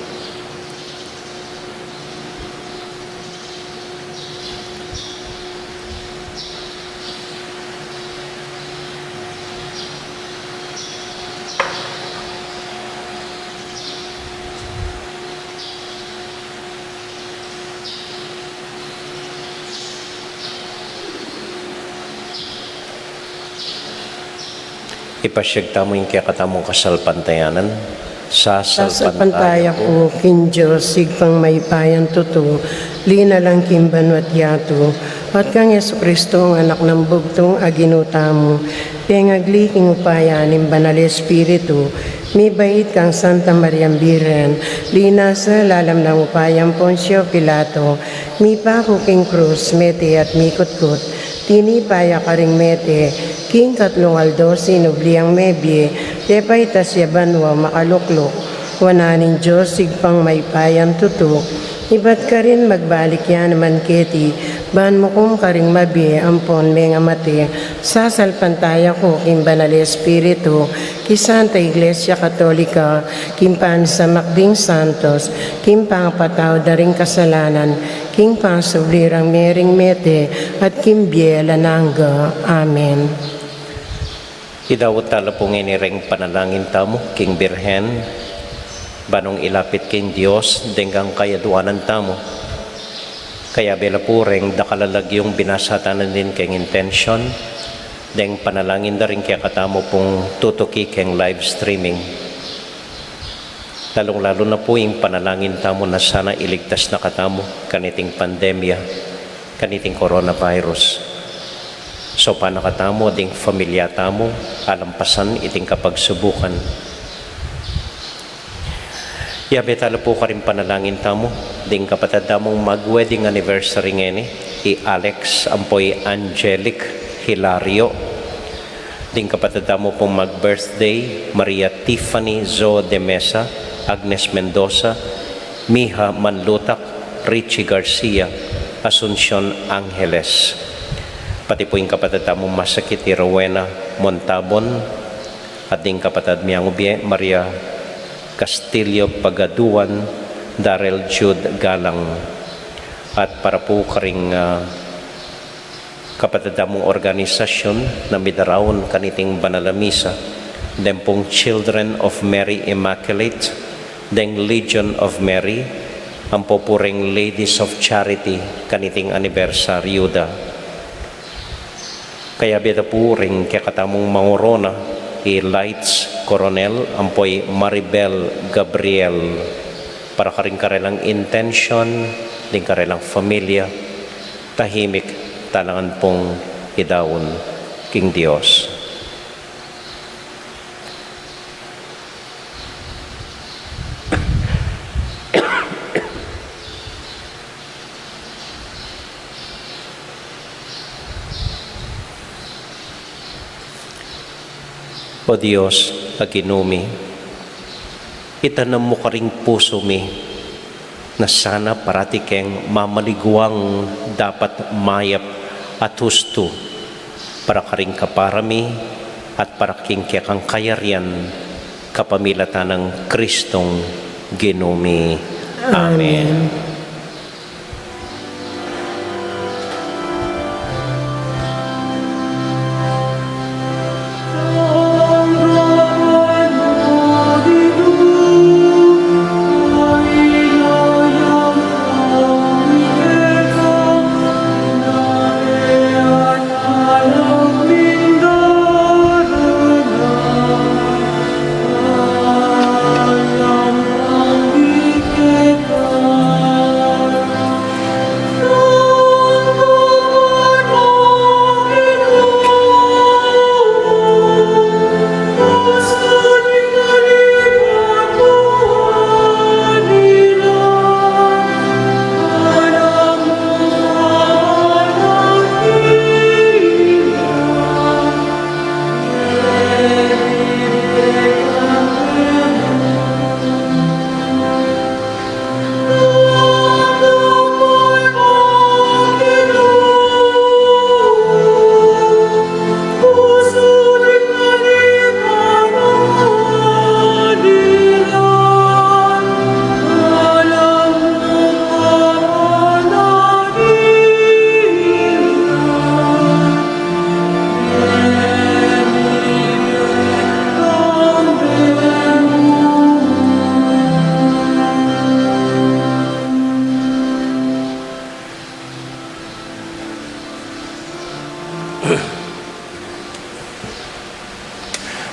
Ipasyag tamo yung kaya katamong kasalpantayanan. Sa Salpantaya ko, kin Diyos, sigpang maipayan tuto, lina lang kimban wat yato, at kang Yesu Kristo ang anak ng bugtong aginuta mo, pengagli king upayanin banal Espiritu, mi bait kang Santa Maria Birhen, lina sa lalam ng upayang Poncio Pilato, mi pako king krus, mete at mikutkut, tinipaya karing mete, king katlong aldo sinubliang mebye, tepay tasya banwa makaluklok, wananing Diyos sigpang may payang tutok, iba't ka rin magbalik yan naman keti, ban mo kung karing mabi, ampon may nga mati, sasalpantaya ko king banal Espiritu, ki Santa Iglesia Katolika, king pan sa makding santos, king pangpataw daring kasalanan, king pangsublirang mering mete, at king biela nangga. Amen. Idawat tala pong inireng panalangin tamo, King Birhen, banong ilapit king Diyos, denggang kayaduanan tamo. Kaya bela po ring dakalalag yung binasatanan din king intention, deng panalangin na rin kaya katamo pong tutuki king live streaming. Lalong-lalo na po yung panalangin tamo na sana iligtas na katamo kaniting pandemya, kaniting coronavirus. So paano katamo ding familia tamo, alampasan iting kapagsubukan. Yabe talo po ka rin panalangin tamo, ding kapatid tamong mag-wedding anniversary ngayon i Alex Ampoy Angelic Hilario. Ding kapatid tamo pong mag-birthday, Maria Tiffany Zo de Mesa, Agnes Mendoza, Miha Manlutak, Richie Garcia, Asuncion Angeles. Pati po yung kapatid tamong masakit ni Rowena Montabon at ding kapatid miyang ubye, Maria Castillo Pagaduan, Darrell Jude Galang. At para po karing kapatid tamong organisasyon na midarawon kaniting banalamisa, den pong Children of Mary Immaculate, deng Legion of Mary, ang popuring Ladies of Charity, kaniting anibersaryo da. Kaya beda po rin kakatamong mangorona, Lights Coronel, ampoy Maribel Gabriel, para karing karelang intention, din karelang familia, tahimik, talangan pong idawon, King Diyos. O Diyos, aginumi, itanam mo ka ring puso mi na sana parati keng mamaliguang dapat mayap at husto para karing kaparami at para king kang kayarian kapamilatan ng Kristong ginumi. Amen.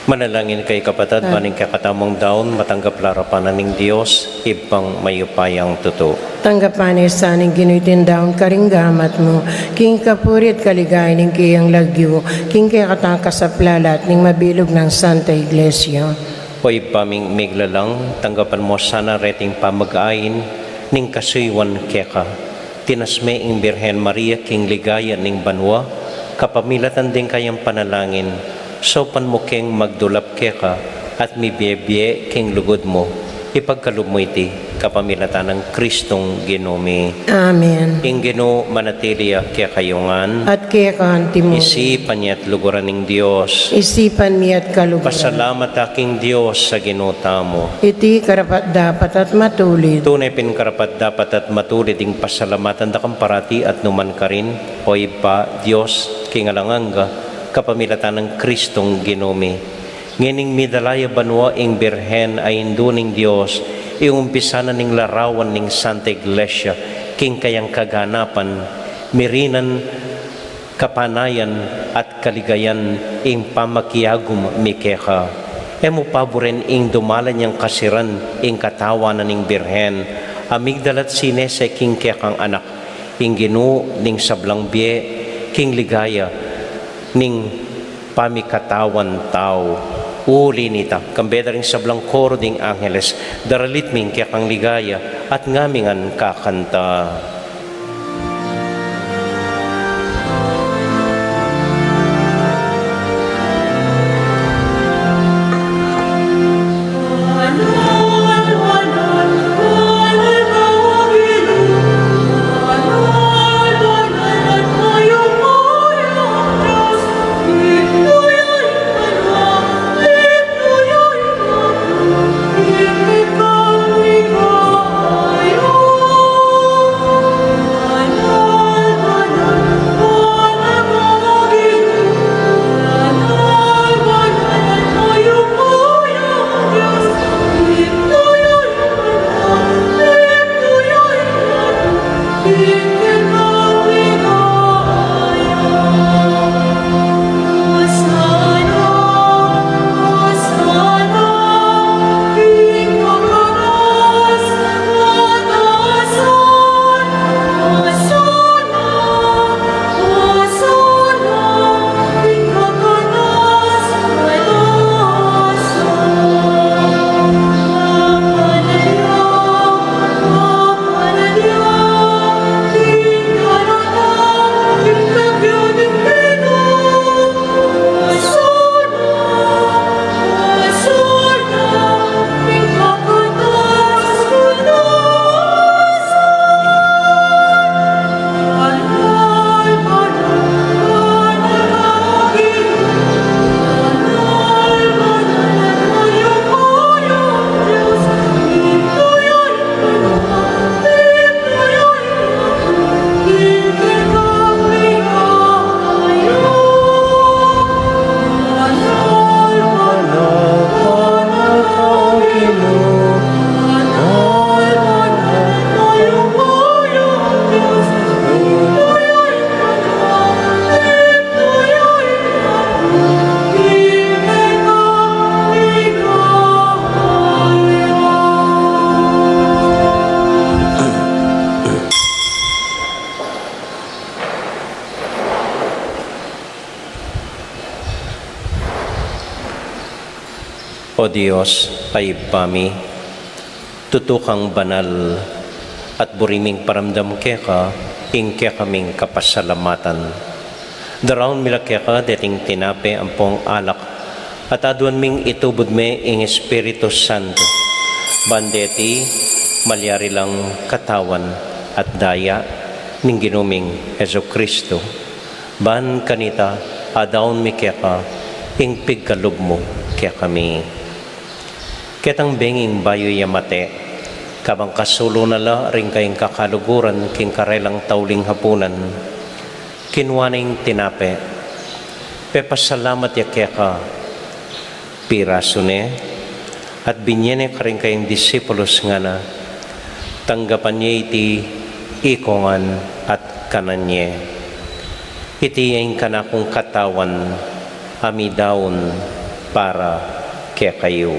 Manalangin kay kapatid, maning kakatamong daon, matanggap larapanan ng Diyos, ibang mayupayang totoo. Tanggapan sa aning ginuitin daon karinggamat mo, king kapurit kaligay ning kiyang lagyo, king kaya katang kasaplalat ning mabilog ng Santa Iglesia. Hoy paming miglalang, tanggapan mo sana reting pamag-ain, ning kasuywan keka. Tinasme ing Birhen Maria, king ligaya ning banwa, kapamilatan din kayang panalangin, sopan mo keng magdulap keka, at mi biye king lugod mo, ipagkalub mo iti. kapamilatan ng Kristong Ginumi. Amen. Ingeno manatilia kaya kayungan, At kaya kaanti mo, isipan niya at luguran ng Diyos. isipan mi at kaluguran. Pasalamat aking Diyos sa ginuta mo. Iti karapat dapat at matulid. Tunay pinkarapat dapat at matulid ing pasalamatan da kang parati at numan ka rin, o ipa, Diyos, kingalanganga, kapamilatan ng Kristong Ginumi. Ngining midalaya banwa ing birhen ay induning Diyos, iumpisanan ning larawan ning Santa Iglesia, king kayang kaganapan, mirinan, kapanayan at kaligayan ing pamakiyagum mikeka. Emo paboren ing dumalan niyang kasiran ing katawanan ning birhen, amigdalat sinese king kekang anak, ing ginu ning sablang bie, king ligaya, ning pamikatawan tao. Uli nita, kambeda ring sablang koro ding angeles, daralit ming kekang ligaya, at ngamingan kakanta. O Diyos, ay pami, tutukang banal at buriming paramdam keka, ing kaming kapasalamatan. Daraon mila keka, deting tinape ang pong alak, at aduan ming itubod me ing Espiritu Santo. Bandeti, malyari lang katawan at daya, ning ginuming Heso Kristo. Ban kanita, adaon mi keka, ing pigkalub mo kaya kami. Ketang benging bayo yamate, kabang kasulo na la ring kayong kakaluguran king karelang tauling hapunan, kinwaning tinape, pepasalamat ya kaya ka, piraso ne, at binyene ka rin kayong disipulos nga na, tanggapan niya iti ikongan at kananye. Iti yung kanakong katawan, amidaon para kaya kayo.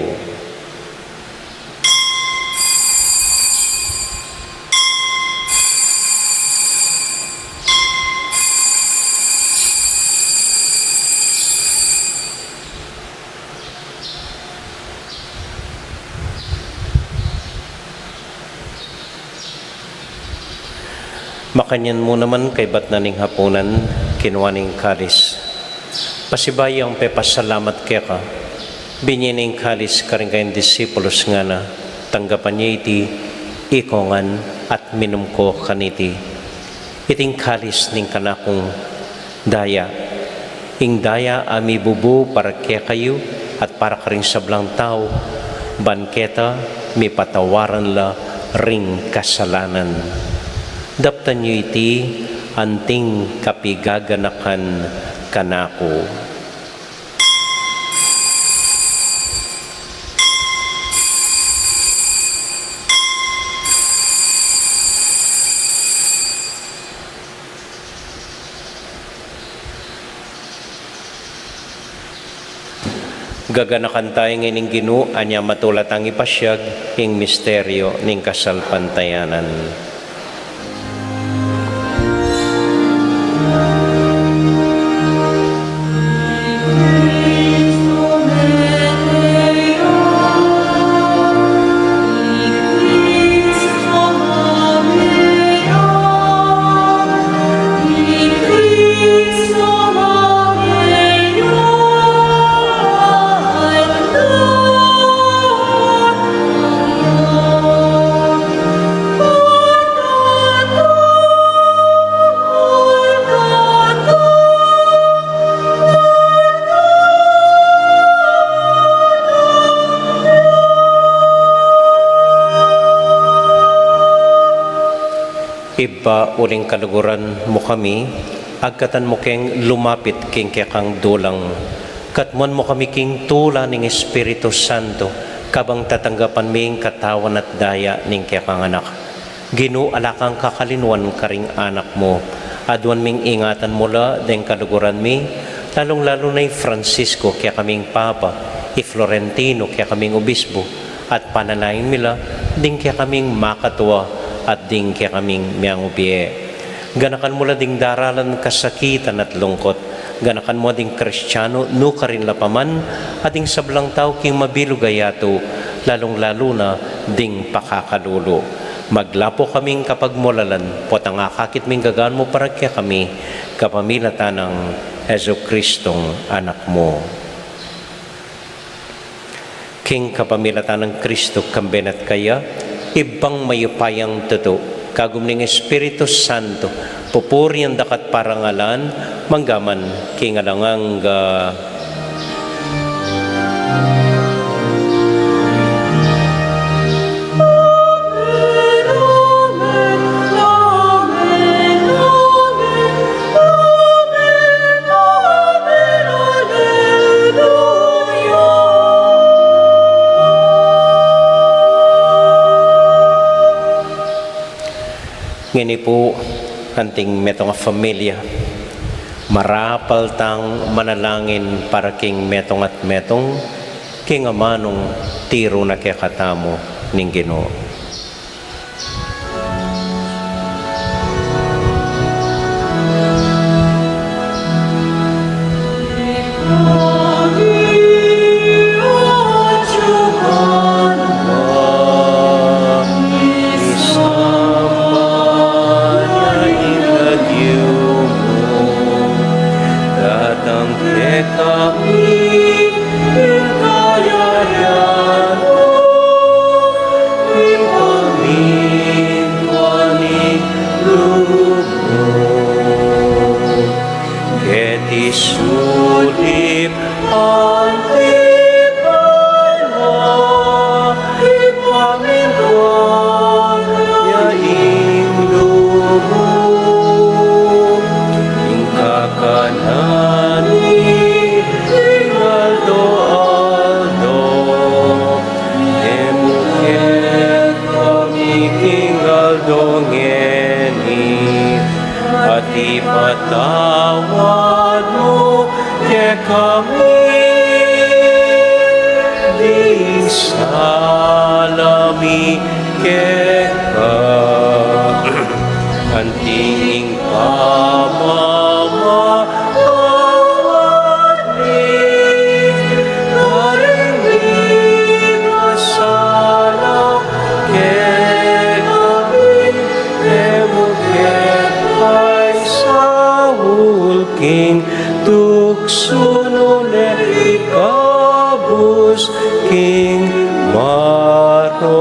Makanyan mo naman kay bat na ning hapunan, kinwaning kalis. Pasibayang pepasalamat kaya ka, binyining kalis ka rin kayong disipulos nga na, tanggapan niya iti ikongan at minum ko kaniti. Iting kalis ning kanakong daya. Ing daya ami bubu para kaya kayo at para ka rin sablang tao. Banketa mi patawaran la ring kasalanan. Daptan nyo iti anting kapigaganakan kanako. Gaganakan tayo ngayon Ginoo, anya matulat ang ipasyag, ing misteryo ning kasalpantayanan. Iba uling kaluguran mo kami, agkatan mo keng lumapit king kang dulang. Katmuan mo kami king tula ning Espiritu Santo, kabang tatanggapan ming katawan at daya ning kang anak. Ginoo alakang kakalinuan karing anak mo, adwan ming ingatan mula deng kaluguran mi, lalong-lalo na Francisco kaya kaming Papa, Florentino kaya kaming Obispo, at pananayin mila, ding kaya kaming makatuwa, at ding kaya kaming miyang ubiye. Ganakan mo la ding daralan kasakitan at lungkot. Ganakan mo ding Kristiyano, no ka rin lapaman, at ding sablang tao king mabilugayato, lalong-lalo na ding pakakalulo. Maglapo kaming kapag mulalan, potang akakit ming gagaan mo para kaya kami, kapamilatan ng Heso Kristong anak mo. King kapamilatan ng Kristo kambenat kaya, ibang mayupayang tuto, kagum ning Espiritu Santo, pupuri ang dakat parangalan, manggaman, kingalangang ngini po kanting metong familia marapal tang manalangin para king metong at metong king amanong tiro na kaya katamo ning Ginoo. Ipatawad mo kaya kami di salami kaya anting pamamawat ni narinig asala kaya kami king tuksuno ne ikabus king maron.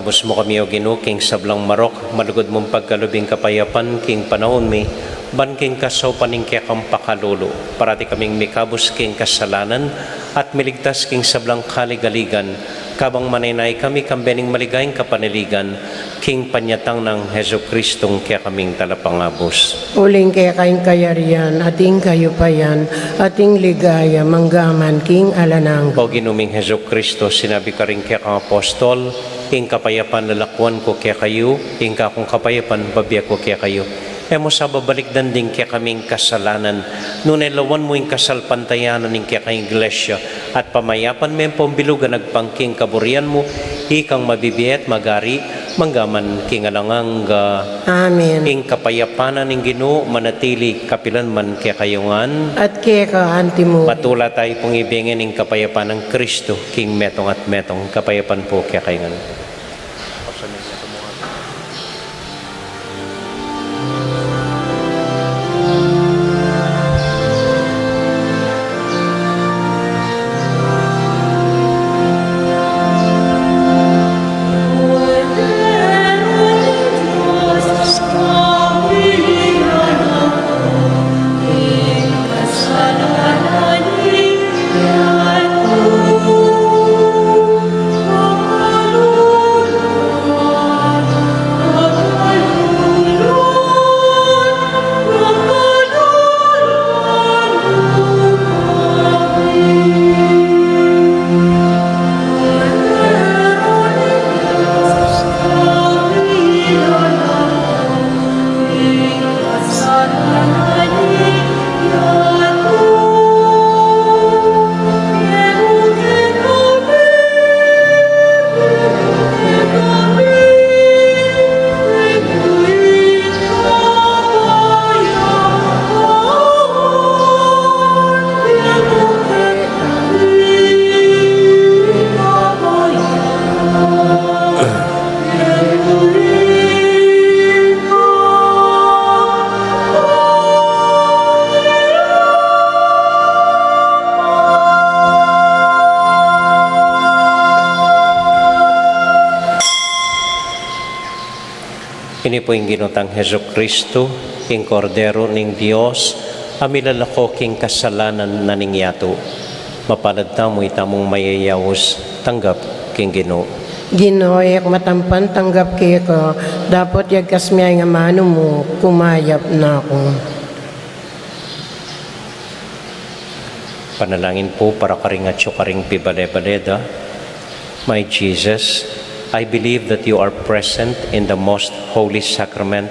Kabus mo kami o Ginoo, king sablang marok, malugod mong pagkalubing kapayapan, king panahon mi, ban king kasaw paning kaya kang pakalulu. Parati kaming mikabus king kasalanan, at miligtas king sablang kaligaligan, kabang manaynay kami kambening maligayang kapaniligan, king panyatang ng Heso Kristong kaya kaming talapangabos. Uling kaya kayong kayarian, ating kayo payan, ating ligaya, manggaman, king alanang. O ginuming Heso Kristo, sinabi ka rin kaya kang apostol, ing kapayapan lalakwan ko kaya kayo, ing kakong kapayapan babiyak ko kaya kayo. Emo sa babalik danding kaya kaming kasalanan, nunay lawan mo ing kasalpantayanan ing kaya kayong iglesia, at pamayapan mo yung pambilugan nagpangking kaburian mo, ikang mabibiyat magari, manggaman king alanganga. Amen. Ing kapayapanan ing Ginoo manatili kapilan man kaya kayungan. At kaya ka antimo. Patula tayo pong ibingin ing kapayapan ng Kristo, king metong at metong, kapayapan po kaya kayungan. Kini po yung ginutang Heso Kristo, king kordero ning Dios, amilalako king kasalanan na ningyato. Mapalad tamo itamong mayayawos, tanggap king Ginoo. Ginoyak matampan tanggap kaya ko, dapat yagkas miyay nga mano mo, kumayap na ako. Panalangin po para karingatyo karing pibale-baleda. My Jesus, I believe that you are present in the most holy sacrament.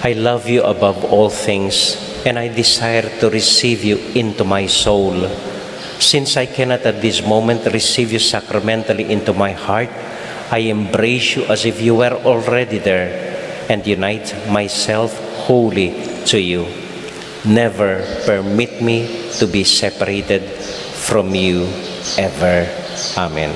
I love you above all things, and I desire to receive you into my soul. Since I cannot at this moment receive you sacramentally into my heart, I embrace you as if you were already there, and unite myself wholly to you. Never permit me to be separated from you ever. Amen.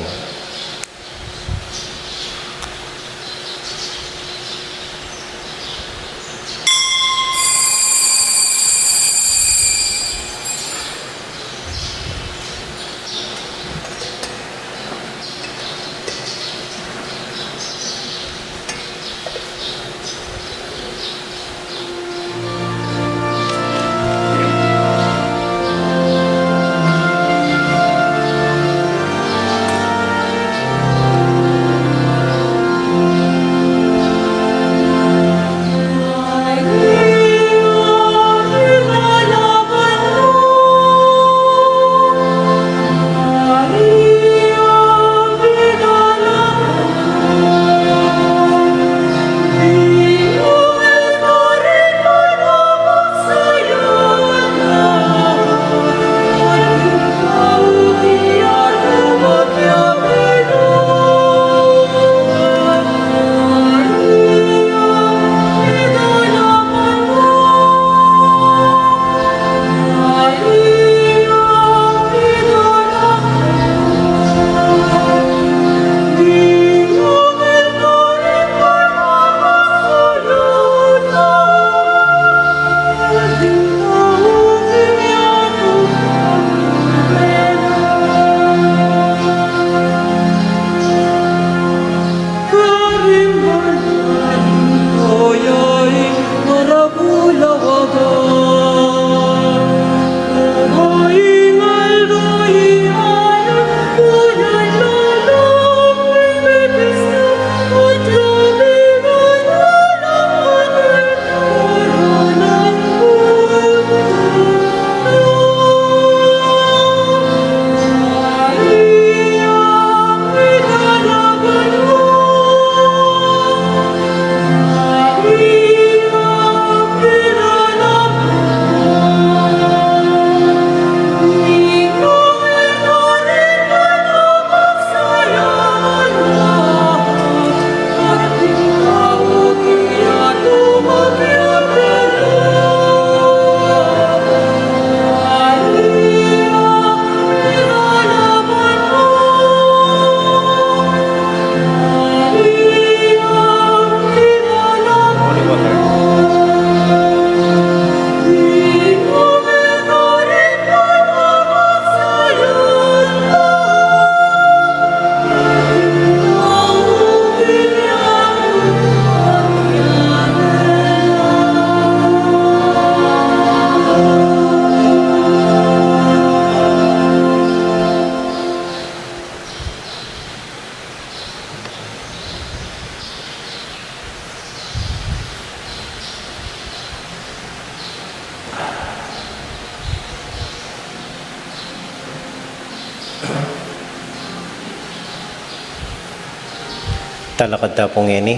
Talakad ta pong ini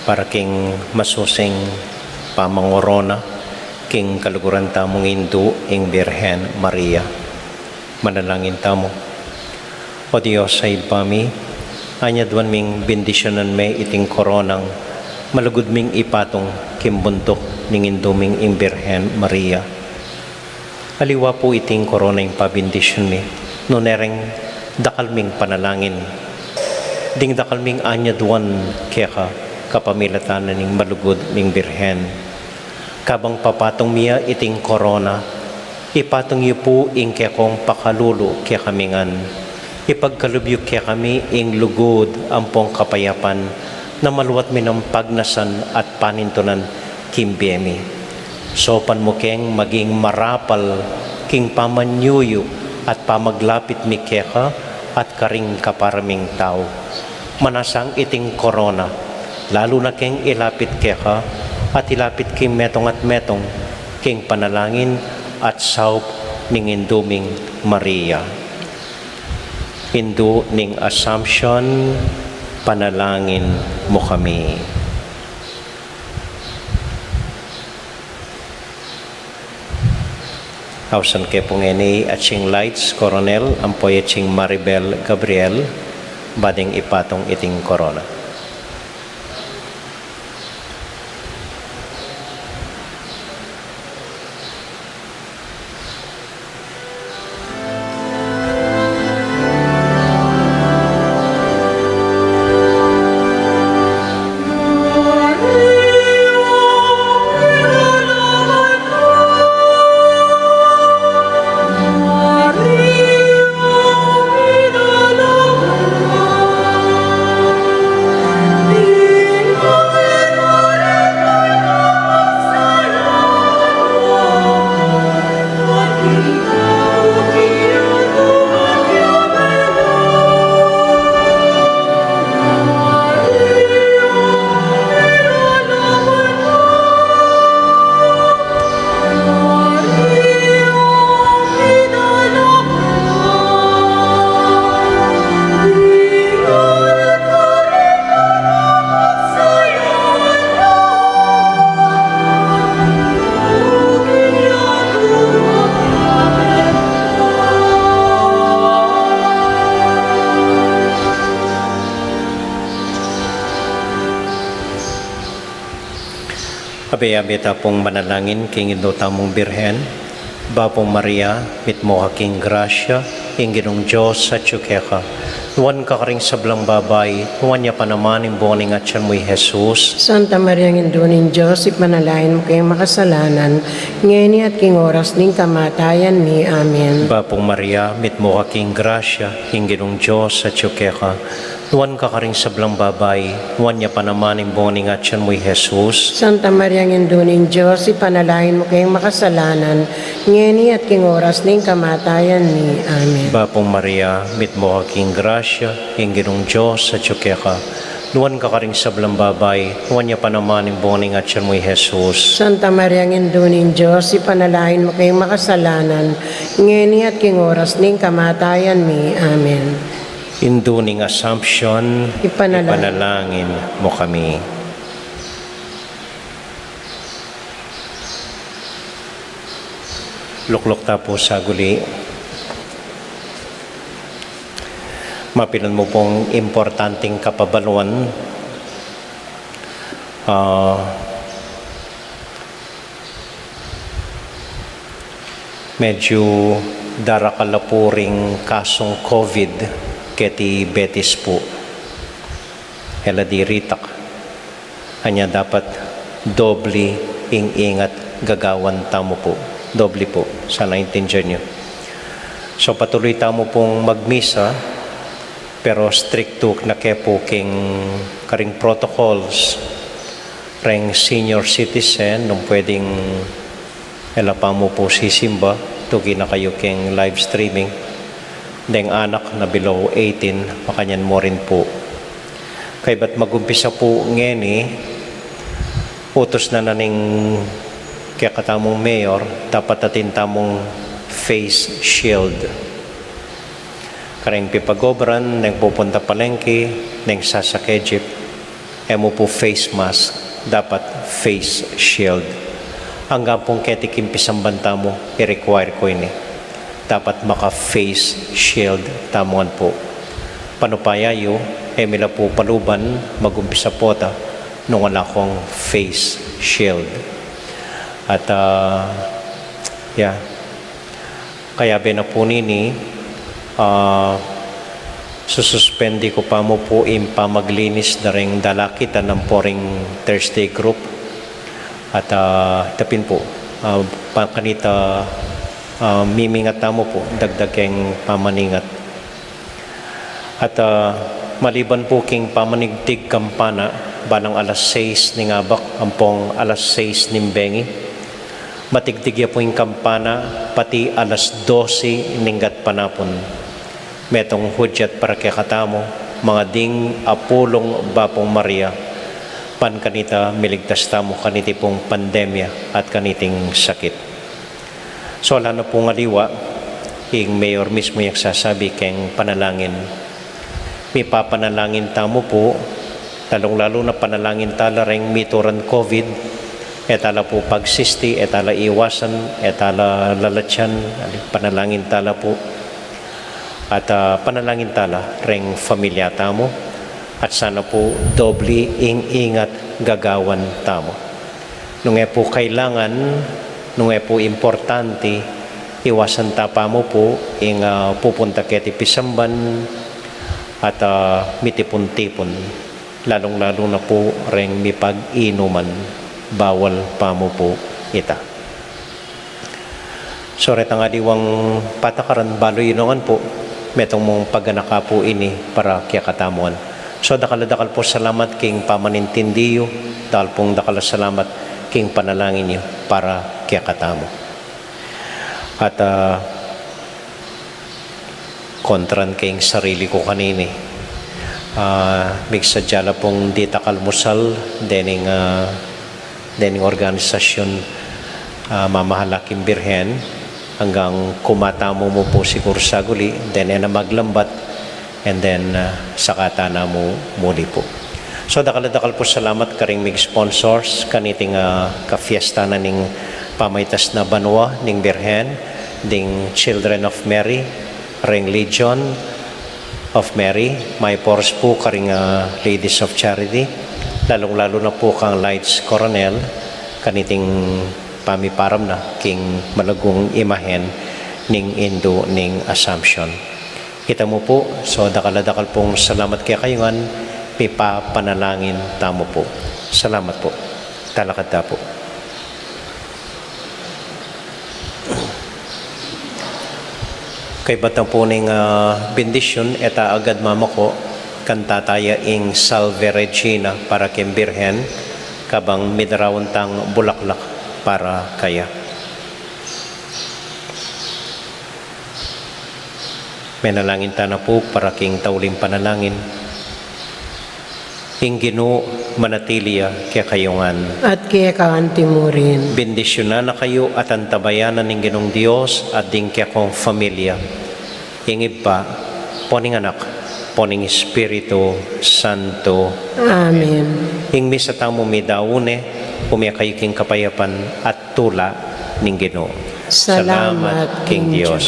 para king masusing pamangorona king kaluguran tamong Indu ing Birhen Maria. Manalangin tamo. O Diyos sa ibami, anyadwan ming bendisyonan me iting koronang malugod ming ipatong kimbuntok ning Induming ing Birhen Maria. Aliwa po iting korona yung pabindisyon mi, nunereng dakal ming panalangin. Ding dakal ming anyadwan kaya kapamilatanan ning malugod ning Birhen. Kabang papatong miya iting korona, ipatong yu po ing kaya kong pakalulo kaya kamingan. Ipagkalubyo kaya kami ing lugod ampong kapayapan na maluwat mi ng pagnasan at panintunan kimbiyemi. Sopan mo keng maging marapal king pamanyuyo at pamaglapit mi kaya at karing kaparaming tao. Manasang iting korona, lalo na keng ilapit kaya at ilapit king metong at metong king panalangin at saup ning Induming Maria. Hindu ning Assumption, panalangin mo kami. Hausan ke pungeni atching lights Coronel ampoy atching Maribel Gabriel bading ipatong iting korona. Abiyabita pong manalangin king Indo tamong Birhen, Bapong Maria, mitmoha king grasya, ing Ginong Diyos sa tsukeka. Nuwan ka karing sablang babay, nuwan niya pa naman yung buwaning at siya mo'y Jesus. Santa Maria ng Induning Diyos, ipanalain mo kayong makasalanan, ngayon at king oras ning kamatayan ni. Amen. Bapong Maria, mitmoha king grasya, ing Ginong Diyos sa tsukeka. Nuwan ka karing sablang babay, nuwan niya pa naman yung buwaning at siya mo'y Jesus. Santa Maria ng Induning Diyos, ipanalain mo kayong makasalanan, ngayon at king oras ning kamatayan ni. Amen. Bapong Maria, mitmoha king grasya, ing Ginong Diyos sa tsukeka. Nuwan ka karing sablang babay, nuwan niya pa naman yung buwaning at siya mo'y Jesus. Santa Maria ng Induning Diyos, ipanalain mo kayong makasalanan, ngayon at king oras ning kamatayan ni. Amen. Induning Assumption, ipanalangin mo kami. Luklok tapo sa guli. Mapinan mo pong importanteng kapabaluan. Medyo darakalapuring kasong COVID keti Betis po. Hela di ritak. Hanya dapat dobli ingat gagawan tamo po. Dobli po. Sana intindihan nyo. So patuloy tamo pong magmisa, pero stricto na kepo king karing protocols reng senior citizen nung pwedeng hela pa mo po sisimba tugi na kayo king live streaming. Deng anak na below 18, makanyan mo rin po. Kaya ba't mag-umpisa po ngeni, utos na naning kaya katamong mayor, dapat atin tamong face shield. kareng pipagobran, neng pupunta palengke, neng sasakay jeep, mo po face mask, dapat face shield. Hanggang pong ketikim pisambanta mo, i-require ko ini. Dapat maka-face shield, tamuan po. Panupayayo, mila po paluban, magumpisa po ta, nung wala kong face shield. At, kaya na po nini, sususpendi ko pa mo po maglinis na rin dalakita ng poring Thursday group. At tapin po, kanita mimingat na mo po, dagdagang pamaningat. At maliban po king pamanigtig kampana, balang alas 6 ni ngabak, ampong alas 6 ni Bengi. Matigtigya po yung kampana, pati alas 12 ninggat panapon. Metong hudyat para kaya katamo, mga ding apulong Bapong Maria, pan kanita miligtas tamo kaniti pong pandemya at kaniting sakit. So wala na pong aliwa, yung mayor mismo yung sasabi keng panalangin. May papanalangin tamo po, lalong-lalo na panalangin tala ring mituran COVID, etala po pagsisti, etala iwasan, etala lalatsyan, panalangin tala po. At panalangin tala ring familia tamo, at sana po doble ingat gagawan tamo. Nung po kailangan, nung po importante, iwasan tapa mo po pupunta keti pisamban at mitipon-tipon, lalong-lalo na po ring mipag-inuman, bawal pa mo po ita. So retang adiwang patakaran baloy inongan po, metong mong pagganaka po ini para kaya katamuan. So dakal po salamat king pamanintindiyo, dahil pong dakal salamat king panalangin niyo para kaya katamo. At kontran king sarili ko kanini. Migsadyala pong di takalmusal, dening organisasyon mamahalaking birhen, hanggang kumatamo mo po siguro sa guli, then na maglambat, and then sakata na mo muli po. So dakal po salamat karing mig sponsors kaniting ka-fiesta na ning pamaytas na banwa ning Birhen, ding Children of Mary, ring Legion of Mary, may pores po karing Ladies of Charity, lalong-lalo na po kang Lights Coronel, kaniting pamiparam na king malagong imahen ning Indo ning Assumption. Kita mo po, so dakal pong salamat kaya kayungan, pipapanalangin tamo po. Salamat po. Talakad ta po. Kay batang po ning bendisyon, eta agad mamako, kantataya ing Salve Regina para kay Birhen, kabang midarawan tang bulaklak para kaya. Menalangin ta na po para king tauling panalangin. Ingino manatilia kaya kayungan. At kaya kaanti mo rin. Bendisyonan na kayo at antabayanan ng Ginong Diyos at din kaya kong familia. Ingib pa, poning anak, poning Espiritu Santo. Amen. Ingmi sa tamo mi daune, umya kayo king kapayapan at tula ng Ginoo. Salamat, King King Diyos.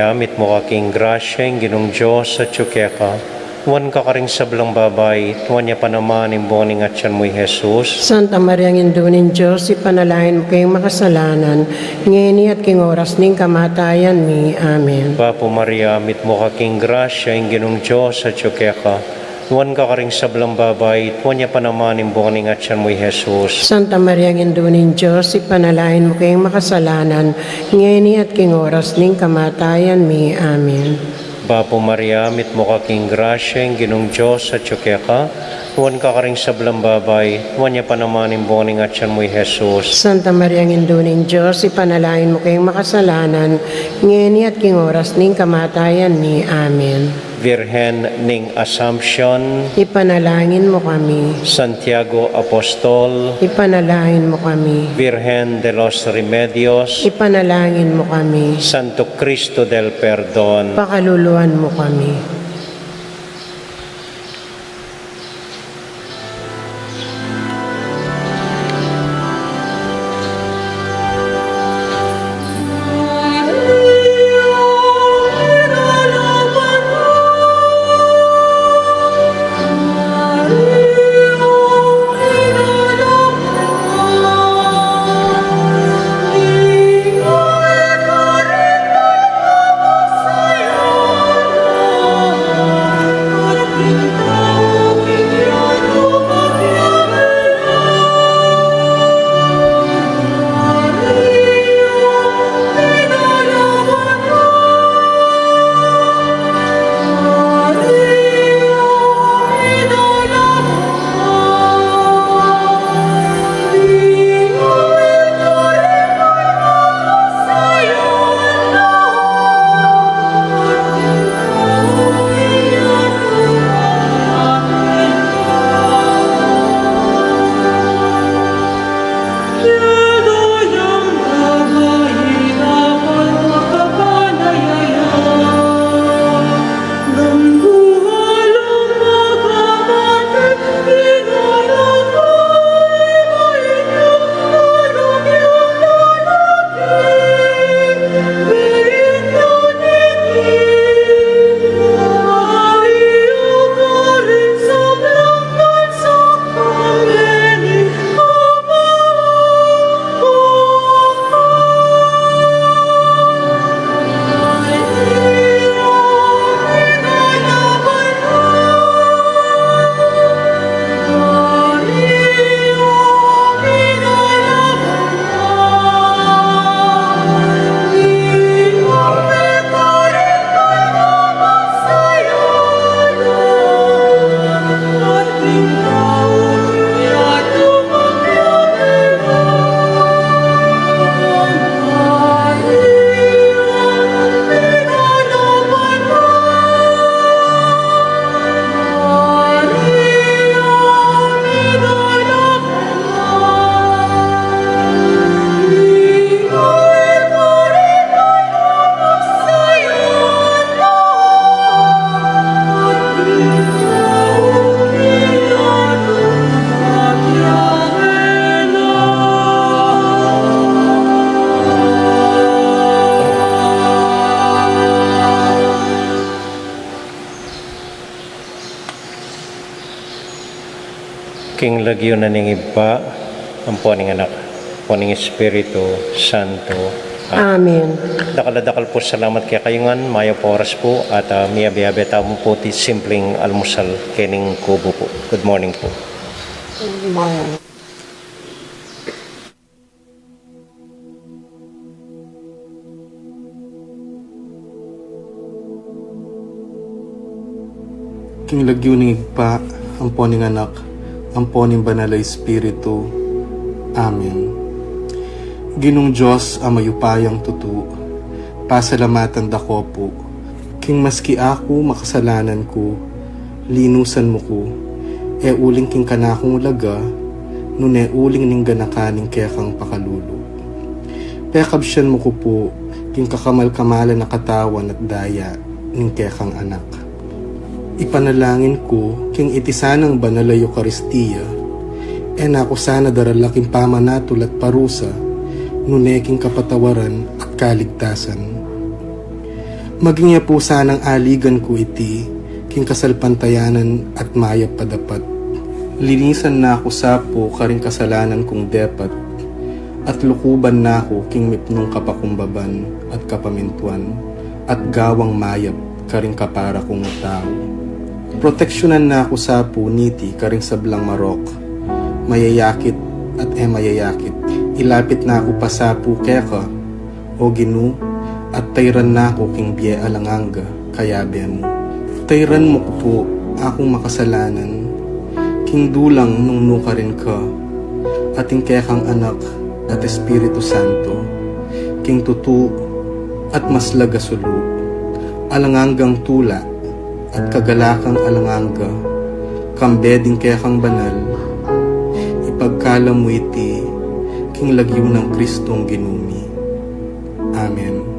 Maria, mit mo kaking grasya, ang ginong Diyos at ka. Wan ka karing sablang babay, tuwan niya pa naman imboning at siyan mo'y Jesus. Santa Maria, ang Indunin Diyos, ipanalangin mo kayong makasalanan, ngayon at king oras ning kamatayan ni. Amen. Papo Maria, mit mo kaking grasya, ang ginong Diyos at ka. Tuwan ka karing sablang babay, tuwan niya pa naman imboning at siyan mo'y Jesus. Santa Maria, ang Indunin Diyos, ipanalangin mo kayong makasalanan, ngayon at king oras ning kamatayan ni. Amen. Papo Maria, mit mo kaking grasya, ang ginong Diyos at ka. Tuwan ka karing sablang babay, tuwan niya pa naman imboning at siyan mo'y Jesus. Santa Maria, ang Indunin Diyos, ipanalangin mo kayong makasalanan, ngayon at king oras ning kamatayan ni. Amen. Virhen ning Assumption, Ipanalangin mo kami. Santiago Apostol, Ipanalangin mo kami. Virgen de los Remedios, Ipanalangin mo kami. Santo Cristo del Perdón, Pakaluluan mo kami. King lagyo na ning iba, ang puaning anak, puaning Espiritu Santo. Amen. Dakal po salamat kaya kayungan, maya po oras po, at miyabiyabe tamo po ti simpleng almusal kening kubo po. Good morning po. King lagyo ning igpa, ang poning anak, ang poning banal na Espiritu. Amen. Ginong Diyos ang mayupayang tutu, pasalamatan dako po. King maski ako makasalanan ko, linusan mo ko, e uling king kanakong laga, nune uling ning ganakaning kekang pakalulu. Pekabsyan mo ko po, king kakamal-kamalan na katawan at daya, ning kekang anak. Ipanalangin ko, king itisanang banal na Eucharistia, e nako sana daralaking pamanatul at parusa, nuneking kapatawaran at kaligtasan. Maging niya po sanang aligan ko iti, king kasalpantayanan at mayap padapat. Linisan na ako sapo karing kasalanan kong depat, at lukuban na ako king mipnong kapakumbaban at kapamintuan, at gawang mayap karing kapara kong tao. Proteksyonan na ako sapo niti karing sablang marok, mayayakit at mayayakit. Ilapit na ako pasapo keka, o Ginu, at tayran na ako king biye alanganga, kayabe mo. Tayran mo ko po akong makasalanan, king dulang nung nuka rin ka, ating kekang anak at Espiritu Santo, king tutu at mas lagasulu, alanganggang tula at kagalakang alanganga, kambeding kekang banal, ipagkala mo iti, king lagyo ng Kristong ginumi. Amen.